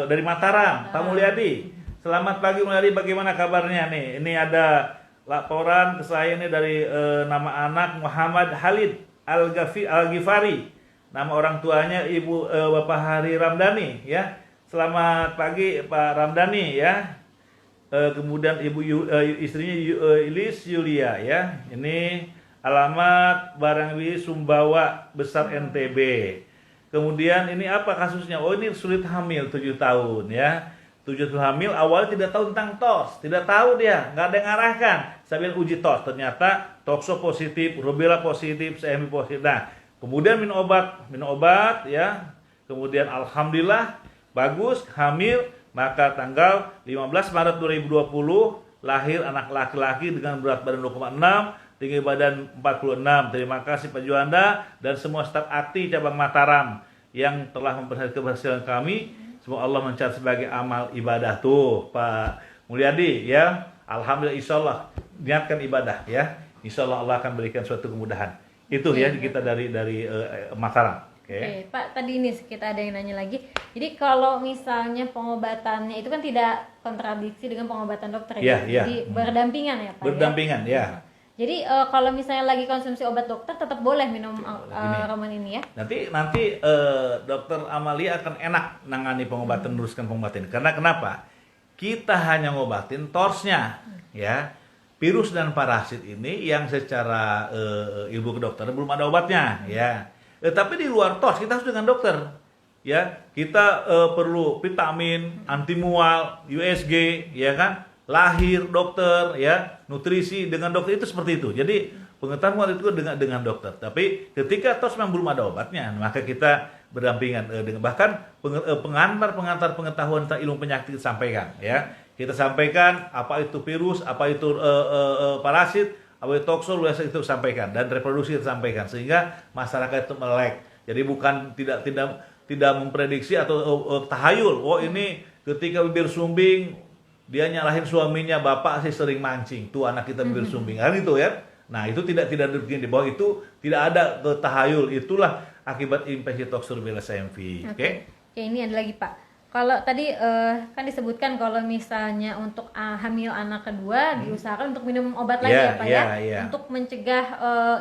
dari Mataram, Pak Mulyadi. Selamat pagi Mulyadi, bagaimana kabarnya nih? Ini ada laporan ke saya ini dari nama anak Muhammad Halid Al-Ghifari. Nama orang tuanya Ibu Bapak Hari Ramdhani, ya. Selamat pagi Pak Ramdhani, ya. Kemudian istrinya Ilis Yulia, ya. Ini alamat Barangwi Sumbawa Besar NTB. Kemudian ini apa kasusnya? Oh, ini sulit hamil 7 tahun, ya. 7 tahun hamil, awalnya tidak tahu tentang TOS, tidak tahu dia, nggak ada yang ngarahkan. Sambil uji TOS, ternyata tokso positif, rubella positif, CMV positif. Nah, kemudian minum obat, ya. Kemudian alhamdulillah bagus, hamil. Maka tanggal 15 Maret 2020 lahir anak laki-laki dengan berat badan 2,6, tinggi badan 46. Terima kasih Pak Juanda dan semua staf akti cabang Mataram yang telah memperhatikan keberhasilan kami. Semoga Allah mencatat sebagai amal ibadah. Tuh Pak Mulyadi, ya. Alhamdulillah, insya Allah niatkan ibadah, ya. Insya Allah Allah akan berikan suatu kemudahan. Itu, ya, kita dari Mataram. Oke, Pak, tadi ini kita ada yang nanya lagi. Jadi kalau misalnya pengobatannya itu kan tidak kontradiksi dengan pengobatan dokter, ya. Jadi berdampingan, ya Pak. Berdampingan, ya. Jadi kalau misalnya lagi konsumsi obat dokter tetap boleh minum ramuan ini, ya. Nanti dokter Amalia akan enak nangani pengobatan, meneruskan pengobatan. Karena kenapa? Kita hanya ngobatin TORS-nya, ya. Virus dan parasit ini yang secara ilmu kedokteran belum ada obatnya, ya. Tapi di luar TOS kita harus dengan dokter, ya. Kita perlu vitamin, antimual, USG, ya kan, lahir dokter, ya, nutrisi dengan dokter, itu seperti itu. Jadi pengetahuan itu dengan dokter. Tapi ketika TOS memang belum ada obatnya, maka kita berdampingan dengan bahkan pengantar pengetahuan tentang ilmu penyakit disampaikan, ya. Kita sampaikan apa itu virus, apa itu parasit, apa tokso itu sampaikan, dan reproduksi itu sampaikan, sehingga masyarakat itu melek. Jadi bukan tidak memprediksi atau tahayul. Oh, ini ketika bibir sumbing dia nyalahin suaminya, bapak sih sering mancing, tuh anak kita bibir sumbing, kan itu ya. Nah itu tidak begini, bahwa itu tidak ada tahayul, itulah akibat infeksi Toxurubella CMV. Oke? Oke, ini ada lagi Pak. Kalau tadi kan disebutkan kalau misalnya untuk hamil anak kedua diusahakan untuk minum obat lagi ya Pak ya, untuk mencegah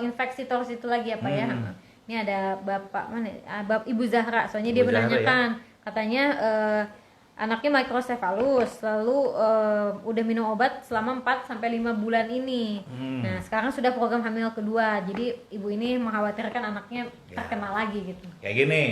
infeksi tors itu lagi ya Pak ya. Ini ada Bapak mana? Ibu Zahra, soalnya dia menanyakan, katanya anaknya microcephalus, lalu udah minum obat selama 4 sampai 5 bulan ini. Nah, sekarang sudah program hamil kedua. Jadi ibu ini mengkhawatirkan anaknya terkena lagi gitu. Kayak gini.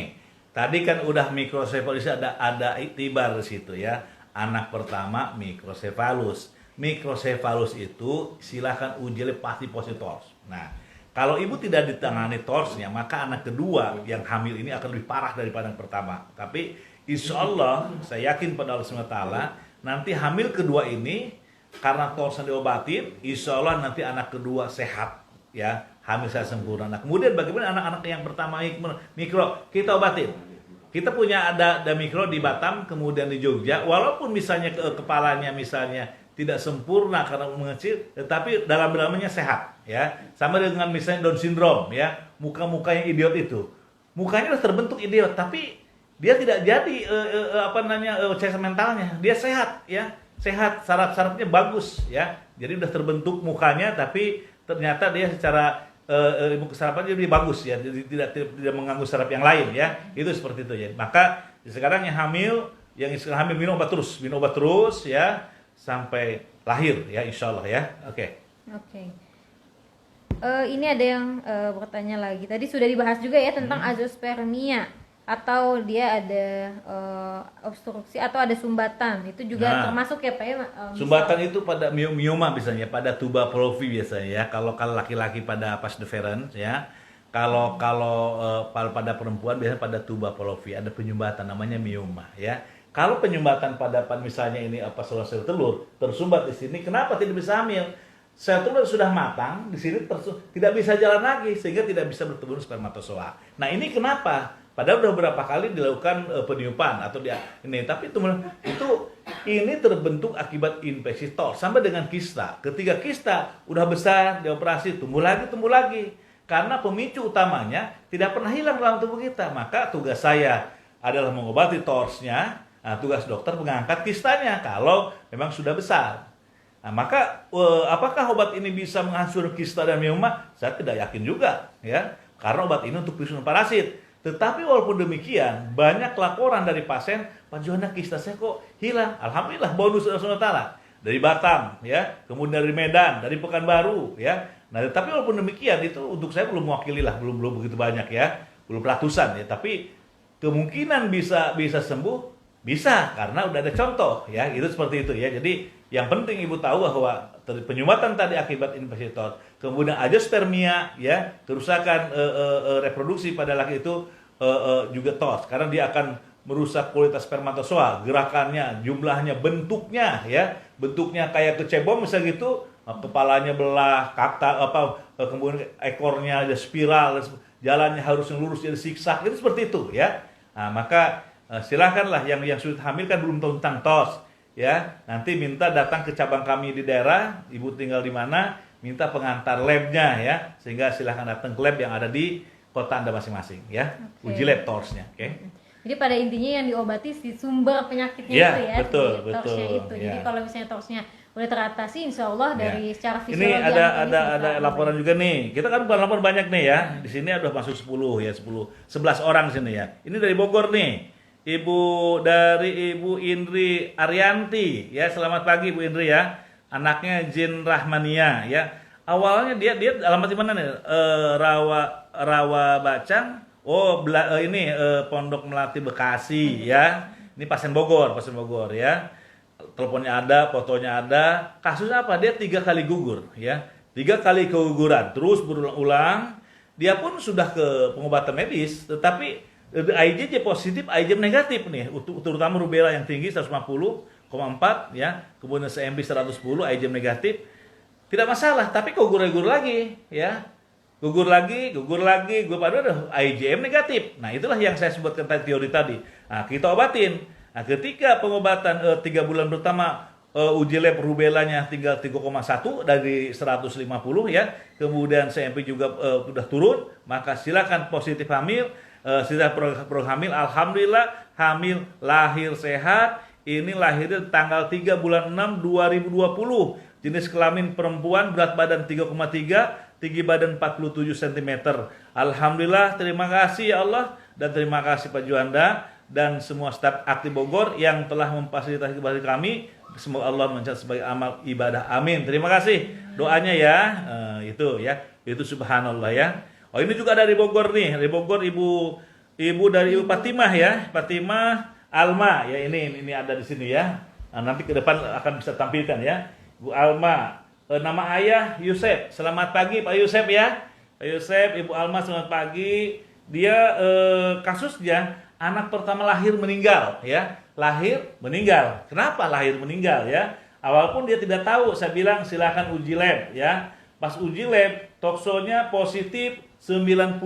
Tadi kan udah microcephalus, ada iktibar di situ ya. Anak pertama microcephalus. Microcephalus itu silahkan uji pasti positif TORS. Nah, kalau ibu tidak ditangani TORS-nya, maka anak kedua yang hamil ini akan lebih parah daripada yang pertama. Tapi insya Allah, saya yakin pada Allah SWT, nanti hamil kedua ini, karena TORS-nya diobatin, insya Allah nanti anak kedua sehat, ya, hamil saya sempurna. Nah, kemudian bagaimana anak-anak yang pertama mikro, kita obatin. Kita punya ada mikro di Batam, kemudian di Jogja, walaupun misalnya kepalanya misalnya tidak sempurna karena mengecil, tetapi dalam-dalamnya sehat, ya. Sama dengan misalnya Down syndrome, ya, muka-mukanya idiot itu. Mukanya sudah terbentuk idiot, tapi dia tidak jadi cesa mentalnya, dia sehat, ya, sehat, saraf-sarafnya bagus, ya, jadi udah terbentuk mukanya, tapi ternyata dia secara ilmu kesarapannya lebih bagus, ya, jadi tidak mengganggu saraf yang lain, ya, itu seperti itu ya. Maka sekarang yang hamil minum obat terus, ya, sampai lahir, ya, insya Allah, ya, oke. Ini ada yang bertanya lagi. Tadi sudah dibahas juga ya tentang azoospermia, atau dia ada obstruksi atau ada sumbatan, itu juga termasuk ya Pak ya. Sumbatan itu pada mioma biasanya, pada tuba polovi biasanya ya. Kalau laki-laki pada vas deferens ya. Kalau pada perempuan biasanya pada tuba polovi ada penyumbatan namanya mioma ya. Kalau penyumbatan pada misalnya ini saluran sel telur tersumbat di sini, kenapa tidak bisa hamil? Sel telur sudah matang di sini tidak bisa jalan lagi sehingga tidak bisa bertemu spermatozoa. Nah ini kenapa? Padahal udah beberapa kali dilakukan peniupan atau ini, tapi ini terbentuk akibat infeksi TORS sama dengan kista. Ketika kista udah besar dioperasi tumbuh lagi. Karena pemicu utamanya tidak pernah hilang dalam tubuh kita. Maka tugas saya adalah mengobati TORS-nya. Nah, tugas dokter mengangkat kistanya kalau memang sudah besar. Nah, maka apakah obat ini bisa menghancurkan kista dan mioma? Saya tidak yakin juga, ya. Karena obat ini untuk virus parasit. Tetapi walaupun demikian, banyak laporan dari pasien, Pak Johana kista saya kok hilang. Alhamdulillah, bonus Allah. Dari Batam, ya, kemudian dari Medan, dari Pekanbaru, ya. Nah, tapi walaupun demikian, itu untuk saya belum mewakili lah, belum begitu banyak ya, belum ratusan ya. Tapi kemungkinan bisa sembuh, bisa karena udah ada contoh, ya. Itu seperti itu ya. Jadi yang penting ibu tahu bahwa penyumbatan tadi akibat infeksi TORS, kemudian azoospermia, ya, kerusakan reproduksi pada laki itu juga TORS, karena dia akan merusak kualitas spermatozoa, gerakannya, jumlahnya, bentuknya, ya, bentuknya kayak kecebong misalnya gitu, kepalanya belah, kemudian ekornya ada spiral, jalannya harus lurus jadi zigzag, itu seperti itu, ya. Nah, maka silakanlah yang sudah hamil kan belum tahu tentang TORS. Ya, nanti minta datang ke cabang kami di daerah, ibu tinggal di mana, minta pengantar labnya ya, sehingga silahkan datang ke lab yang ada di kota Anda masing-masing ya, uji lab TORS-nya, oke. Jadi pada intinya yang diobati si sumber penyakitnya itu ya, betul. itu. Ya. Jadi kalau misalnya TORS-nya udah teratasi, insya Allah dari secara fisiologi. Ini ada laporan juga nih, kita kan bukan laporan banyak nih ya, di sini udah masuk 11 orang sini ya. Ini dari Bogor nih. Ibu Indri Arianti ya, selamat pagi Bu Indri ya, anaknya Jin Rahmania ya. Awalnya dia alamat di mana nih? Rawa Bacang. Pondok Melati Bekasi ya. Ini pasien Bogor ya. Teleponnya ada, fotonya ada. Kasusnya apa? Dia 3 kali gugur ya. 3 kali keguguran terus berulang-ulang. Dia pun sudah ke pengobatan medis, tetapi IgG positif, IgM negatif nih, terutama rubella yang tinggi 150,4 ya, kemudian CMV 110, IgM negatif, tidak masalah, tapi kok gugur lagi ya, gugur lagi, gue pada IgM negatif. Nah itulah yang saya sebutkan teori tadi. Nah kita obatin. Nah ketika pengobatan 3 bulan pertama uji lab rubelanya tinggal 3,1 dari 150 ya. Kemudian CMV juga sudah turun, maka silakan positif hamil, sudah hamil, alhamdulillah hamil lahir sehat. Ini lahirnya tanggal 3 bulan 6 2020. Jenis kelamin perempuan, berat badan 3,3, tinggi badan 47 cm. Alhamdulillah, terima kasih ya Allah, dan terima kasih Pak Juanda dan semua staf Aktif Bogor yang telah memfasilitasi kepada kami. Semoga Allah mencatat sebagai amal ibadah. Amin. Terima kasih doanya ya. Itu ya. Itu subhanallah ya. Oh, ini juga dari Bogor nih. Dari Bogor ibu dari Ibu Fatimah ya. Fatimah Alma ya, ini ada di sini ya. Nah, nanti ke depan akan bisa tampilkan ya. Bu Alma, nama ayah Yusef. Selamat pagi Pak Yusef ya. Pak Yusef, Ibu Alma selamat pagi. Dia kasusnya anak pertama lahir meninggal ya. Lahir meninggal. Kenapa lahir meninggal ya? Walaupun dia tidak tahu, saya bilang silakan uji lab ya. Pas uji lab, toksonya positif 97,4,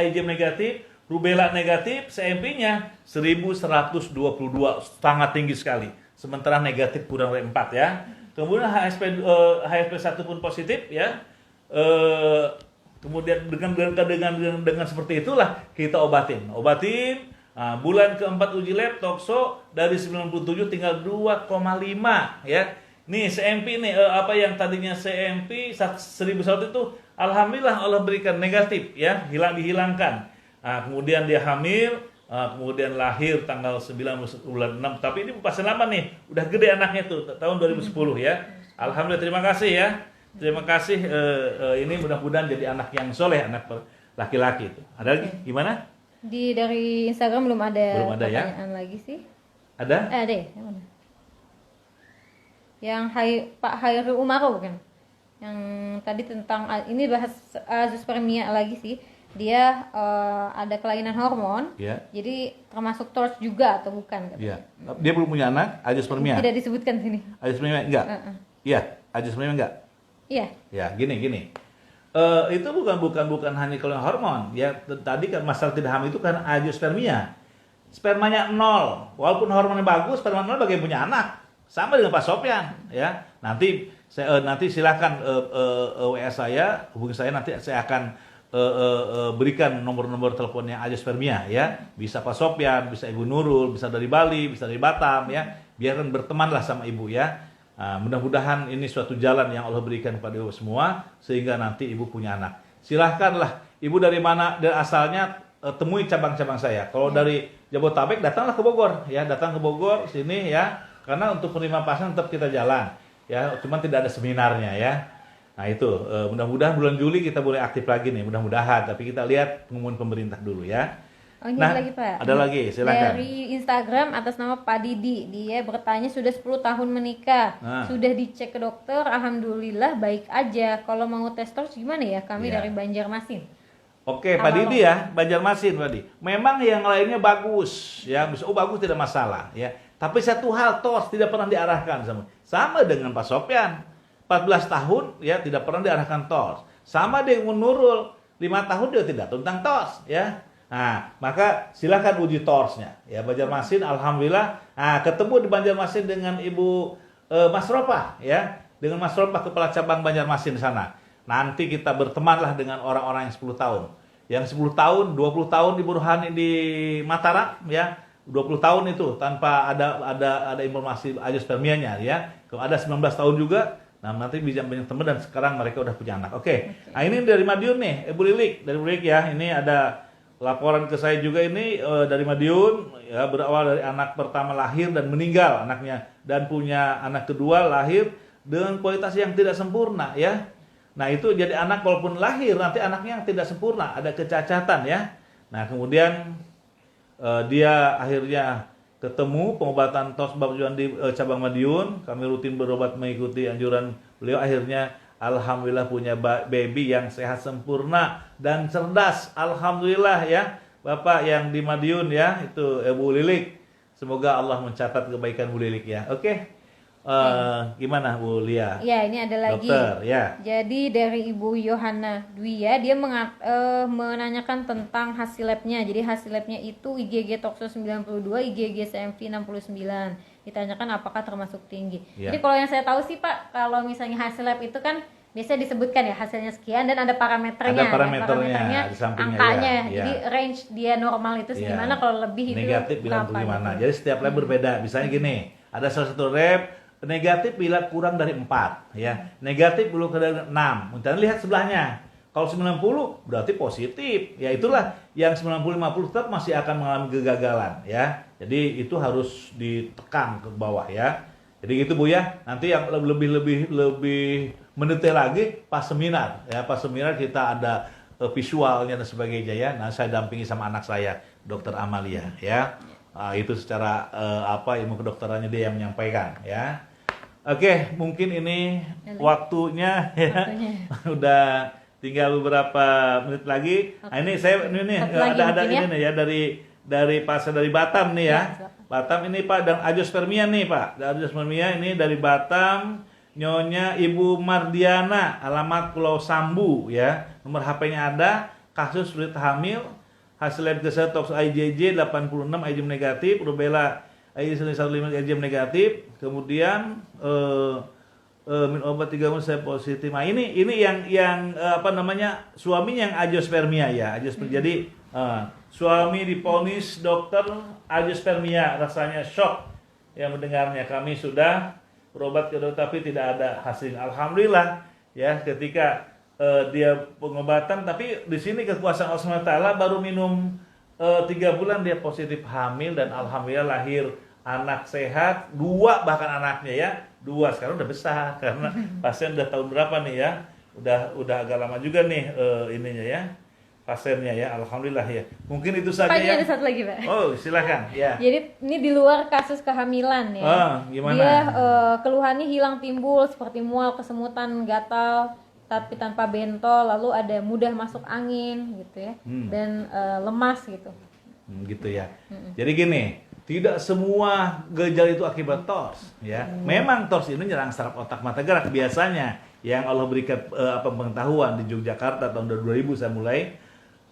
IgM negatif, rubella negatif, CMV-nya 1122, sangat tinggi sekali. Sementara negatif kurang dari 4 ya. Kemudian HSP1 pun positif ya. Kemudian dengan seperti itulah kita obatin. Nah, bulan keempat uji lab tokso dari 97 tinggal 2,5 ya. Nih CMV nih apa yang tadinya CMV 1001 itu alhamdulillah Allah berikan negatif ya, dihilangkan. Nah, kemudian dia hamil, kemudian lahir tanggal 9 bulan 6. Tapi ini pasien lama nih, udah gede anaknya tuh tahun 2010 ya. Alhamdulillah, terima kasih ya. Terima kasih, ini mudah-mudahan jadi anak yang soleh, anak laki-laki itu. Ada lagi? Gimana? Dari Instagram belum ada ya? pertanyaan lagi sih. Ada? Ada ya? Yang mana? Yang Pak Hairul Umaru bukan? Yang tadi tentang ini bahas azoospermia lagi sih. Dia ada kelainan hormon, ya. Jadi termasuk TORCH juga atau bukan? Ya. Dia belum punya anak, azoospermia. Tidak disebutkan sini. Azoospermia enggak? Iya, azoospermia enggak? Iya. Ya, gini. Itu bukan hanya kelainan hormon. Ya, tadi kan masalah tidak hamil itu kan azoospermia. Spermanya 0, walaupun hormonnya bagus, sperma 0 bagaimana punya anak. Sama dengan Pak Sopyan, ya. Nanti silakan WA saya, hubungi saya, nanti saya akan berikan nomor-nomor teleponnya azoospermia ya. Bisa Pak Sopyan, bisa Ibu Nurul, bisa dari Bali, bisa dari Batam ya. Biarkan bertemanlah sama Ibu ya. Mudah-mudahan ini suatu jalan yang Allah berikan kepada Ibu semua sehingga nanti Ibu punya anak. Silahkanlah Ibu dari mana dan asalnya temui cabang-cabang saya. Kalau dari Jabodetabek datanglah ke Bogor ya, datang ke Bogor sini ya. Karena untuk penerima pasien tetap kita jalan ya, cuman tidak ada seminarnya ya. Nah itu mudah-mudahan bulan Juli kita boleh aktif lagi nih, mudah-mudahan. Tapi kita lihat pengumuman pemerintah dulu ya. Oh, ini ada lagi Pak. Ada lagi, silakan. Dari Instagram atas nama Pak Didi, dia bertanya sudah 10 tahun menikah, sudah dicek ke dokter, alhamdulillah baik aja. Kalau mau tes TORCH gimana ya? Kami dari Banjarmasin. Oke, Pak Didi ya, Banjarmasin Pak Didi. Memang yang lainnya bagus ya, bisa bagus tidak masalah ya. Tapi satu hal TORCH tidak pernah diarahkan sama dengan Pak Sopyan. 14 tahun ya tidak pernah diarahkan TORCH. Sama dengan Nurul, 5 tahun dia tidak tentang TORCH ya. Nah, maka silakan uji TORCH-nya ya. Banjarmasin alhamdulillah. Nah, ketemu di Banjarmasin dengan Ibu Mas Ropah ya. Dengan Mas Ropah kepala cabang Banjarmasin di sana. Nanti kita bertemanlah dengan orang-orang yang 10 tahun. Yang 10 tahun, 20 tahun di Burhani di Mataram ya. 20 tahun itu tanpa ada informasi azoospermianya ya. Kalau ada 19 tahun juga, nah nanti bisa banyak teman dan sekarang mereka udah punya anak. Oke. Nah, ini dari Madiun nih, Ibu Lilik, dari Ibu Lilik ya. Ini ada laporan ke saya juga ini dari Madiun ya, berawal dari anak pertama lahir dan meninggal anaknya dan punya anak kedua lahir dengan kualitas yang tidak sempurna ya. Nah, itu jadi anak walaupun lahir nanti anaknya yang tidak sempurna, ada kecacatan ya. Nah, kemudian dia akhirnya ketemu pengobatan TORCH Bapak Juan di cabang Madiun. Kami rutin berobat mengikuti anjuran beliau. Akhirnya alhamdulillah punya baby yang sehat sempurna dan cerdas. Alhamdulillah ya, Bapak yang di Madiun ya, itu Bu Lilik. Semoga Allah mencatat kebaikan Bu Lilik ya. Oke. Gimana Bu Lia? Ya, ini ada lagi. Dokter, ya. Jadi dari Ibu Yohana Dwi ya, dia menanyakan tentang hasil labnya. Jadi hasil labnya itu IgG Toxo 92, IgG CMV 69. Ditanyakan apakah termasuk tinggi. Ya. Jadi kalau yang saya tahu sih Pak, kalau misalnya hasil lab itu kan biasanya disebutkan ya hasilnya sekian dan ada parameternya. Ada parameternya di sampingnya, angkanya. ya. Jadi range dia normal itu segimana, kalau lebih itu negatif bilang berapa gimana. gitu. Jadi setiap lab berbeda. Misalnya gini, ada salah satu lab negatif bila kurang dari 4 ya. Negatif belum dari 6. Kemudian lihat sebelahnya. Kalau 90 berarti positif. Ya itulah yang 90-50 tetap masih akan mengalami kegagalan ya. Jadi itu harus ditekan ke bawah ya. Jadi gitu Bu ya. Nanti yang lebih mendetail lagi pas seminar ya. Pas seminar kita ada visualnya dan sebagainya ya. Nah, saya dampingi sama anak saya, Dokter Amalia ya. Itu secara ilmu kedokterannya dia yang menyampaikan ya. Oke, mungkin ini waktunya ya. Udah tinggal beberapa menit lagi. Nah, ini saya ini ada ini nih ya dari pasien dari Batam nih ya. Batam ini Pak dan azoospermia nih Pak. Azoospermia ini dari Batam, Nyonya Ibu Mardiana, alamat Pulau Sambu ya. Nomor HP-nya ada, kasus sulit hamil, hasil lab tes tox IgG 86 IgM negatif, rubella IgG 15 IgM negatif, kemudian minum obat 3 bulan saya positif. Nah, ini yang suaminya yang azoospermia ya, azoospermia. Jadi suami diponis dokter azoospermia, rasanya shock yang mendengarnya. Kami sudah berobat ke dokter tapi tidak ada hasil. Alhamdulillah ya, ketika dia pengobatan, tapi di sini kekuasaan Allah SWT baru minum 3 bulan dia positif hamil dan alhamdulillah lahir anak sehat, 2 bahkan anaknya ya, 2 sekarang udah besar karena pasien udah tahun berapa nih ya, udah agak lama juga nih ininya ya. Pasiennya ya, alhamdulillah ya. Mungkin itu saja ya. Ada satu lagi Pak. Oh, silakan ya. Jadi ini di luar kasus kehamilan ya. Gimana? Dia keluhannya hilang timbul seperti mual, kesemutan, gatal, tapi tanpa bentol, lalu ada mudah masuk angin gitu ya, dan lemas gitu. Gitu ya. Jadi gini, tidak semua gejala itu akibat TORS ya. Memang TORS ini menyerang saraf otak mata gerak biasanya. Yang Allah berikan pengetahuan di Yogyakarta tahun 2000 saya mulai.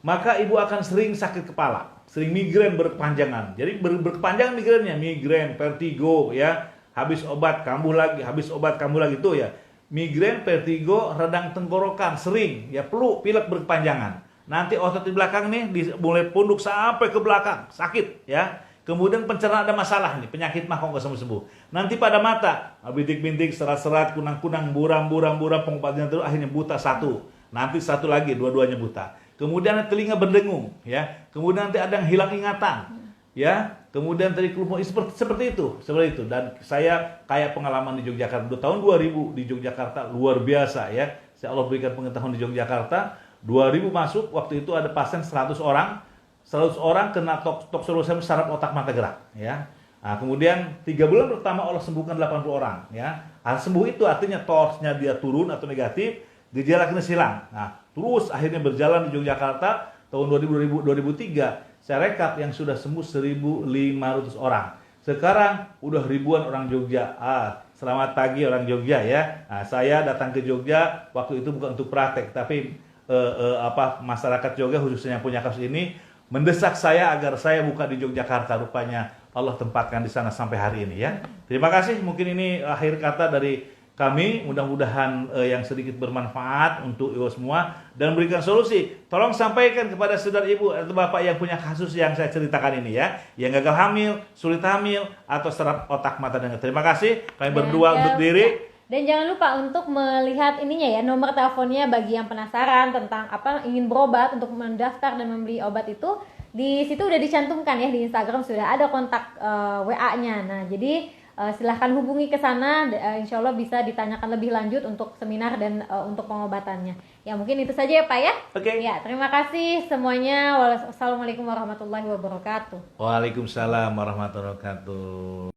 Maka ibu akan sering sakit kepala, sering migrain berkepanjangan. Jadi berkepanjangan migrainnya, migrain, vertigo ya, habis obat kambuh lagi, habis obat kambuh lagi itu ya. Migrain, vertigo, radang tenggorokan sering ya, pilek berkepanjangan. Nanti otot di belakang nih mulai punduk sampai ke belakang, sakit ya. Kemudian pencernaan ada masalah nih, penyakit mah kok nggak sembuh-sembuh. Nanti pada mata, bintik-bintik, serat-serat, kunang-kunang, buram, pengobatannya terus akhirnya buta satu. Nanti satu lagi, dua-duanya buta. Kemudian telinga berdengung, ya. Kemudian nanti ada yang hilang ingatan, ya. Kemudian tadi kelumpuh seperti itu. Dan saya kayak pengalaman di Yogyakarta tahun 2000 di Yogyakarta luar biasa, ya. Saya Allah berikan pengetahuan di Yogyakarta, 2000 masuk, waktu itu ada pasien 100 orang kena toksolosis saraf otak mata gerak, ya. Nah, kemudian 3 bulan pertama Allah sembuhkan 80 orang, ya. Sembuh itu artinya TORS-nya dia turun atau negatif, gejala klinis hilang. Nah, terus akhirnya berjalan di Yogyakarta tahun 2003 saya rekap yang sudah sembuh 1.500 orang. Sekarang udah ribuan orang Jogja. Selamat pagi orang Jogja ya. Nah, saya datang ke Jogja waktu itu bukan untuk praktek, tapi masyarakat Jogja khususnya yang punya kasus ini mendesak saya agar saya buka di Yogyakarta. Rupanya Allah tempatkan di sana sampai hari ini ya. Terima kasih. Mungkin ini akhir kata dari kami, mudah-mudahan yang sedikit bermanfaat untuk ibu semua dan memberikan solusi. Tolong sampaikan kepada saudara ibu atau bapak yang punya kasus yang saya ceritakan ini ya, yang gagal hamil, sulit hamil, atau saraf otak mata dan terima kasih. Kami berdua untuk diri. Dan jangan lupa untuk melihat ininya ya, nomor teleponnya bagi yang penasaran tentang ingin berobat untuk mendaftar dan membeli obat itu. Di situ udah dicantumkan ya, di Instagram sudah ada kontak WA-nya. Nah, jadi silahkan hubungi ke sana, insya Allah bisa ditanyakan lebih lanjut untuk seminar dan untuk pengobatannya. Ya mungkin itu saja ya Pak ya. Oke. Ya terima kasih semuanya. Wassalamualaikum warahmatullahi wabarakatuh. Waalaikumsalam warahmatullahi wabarakatuh.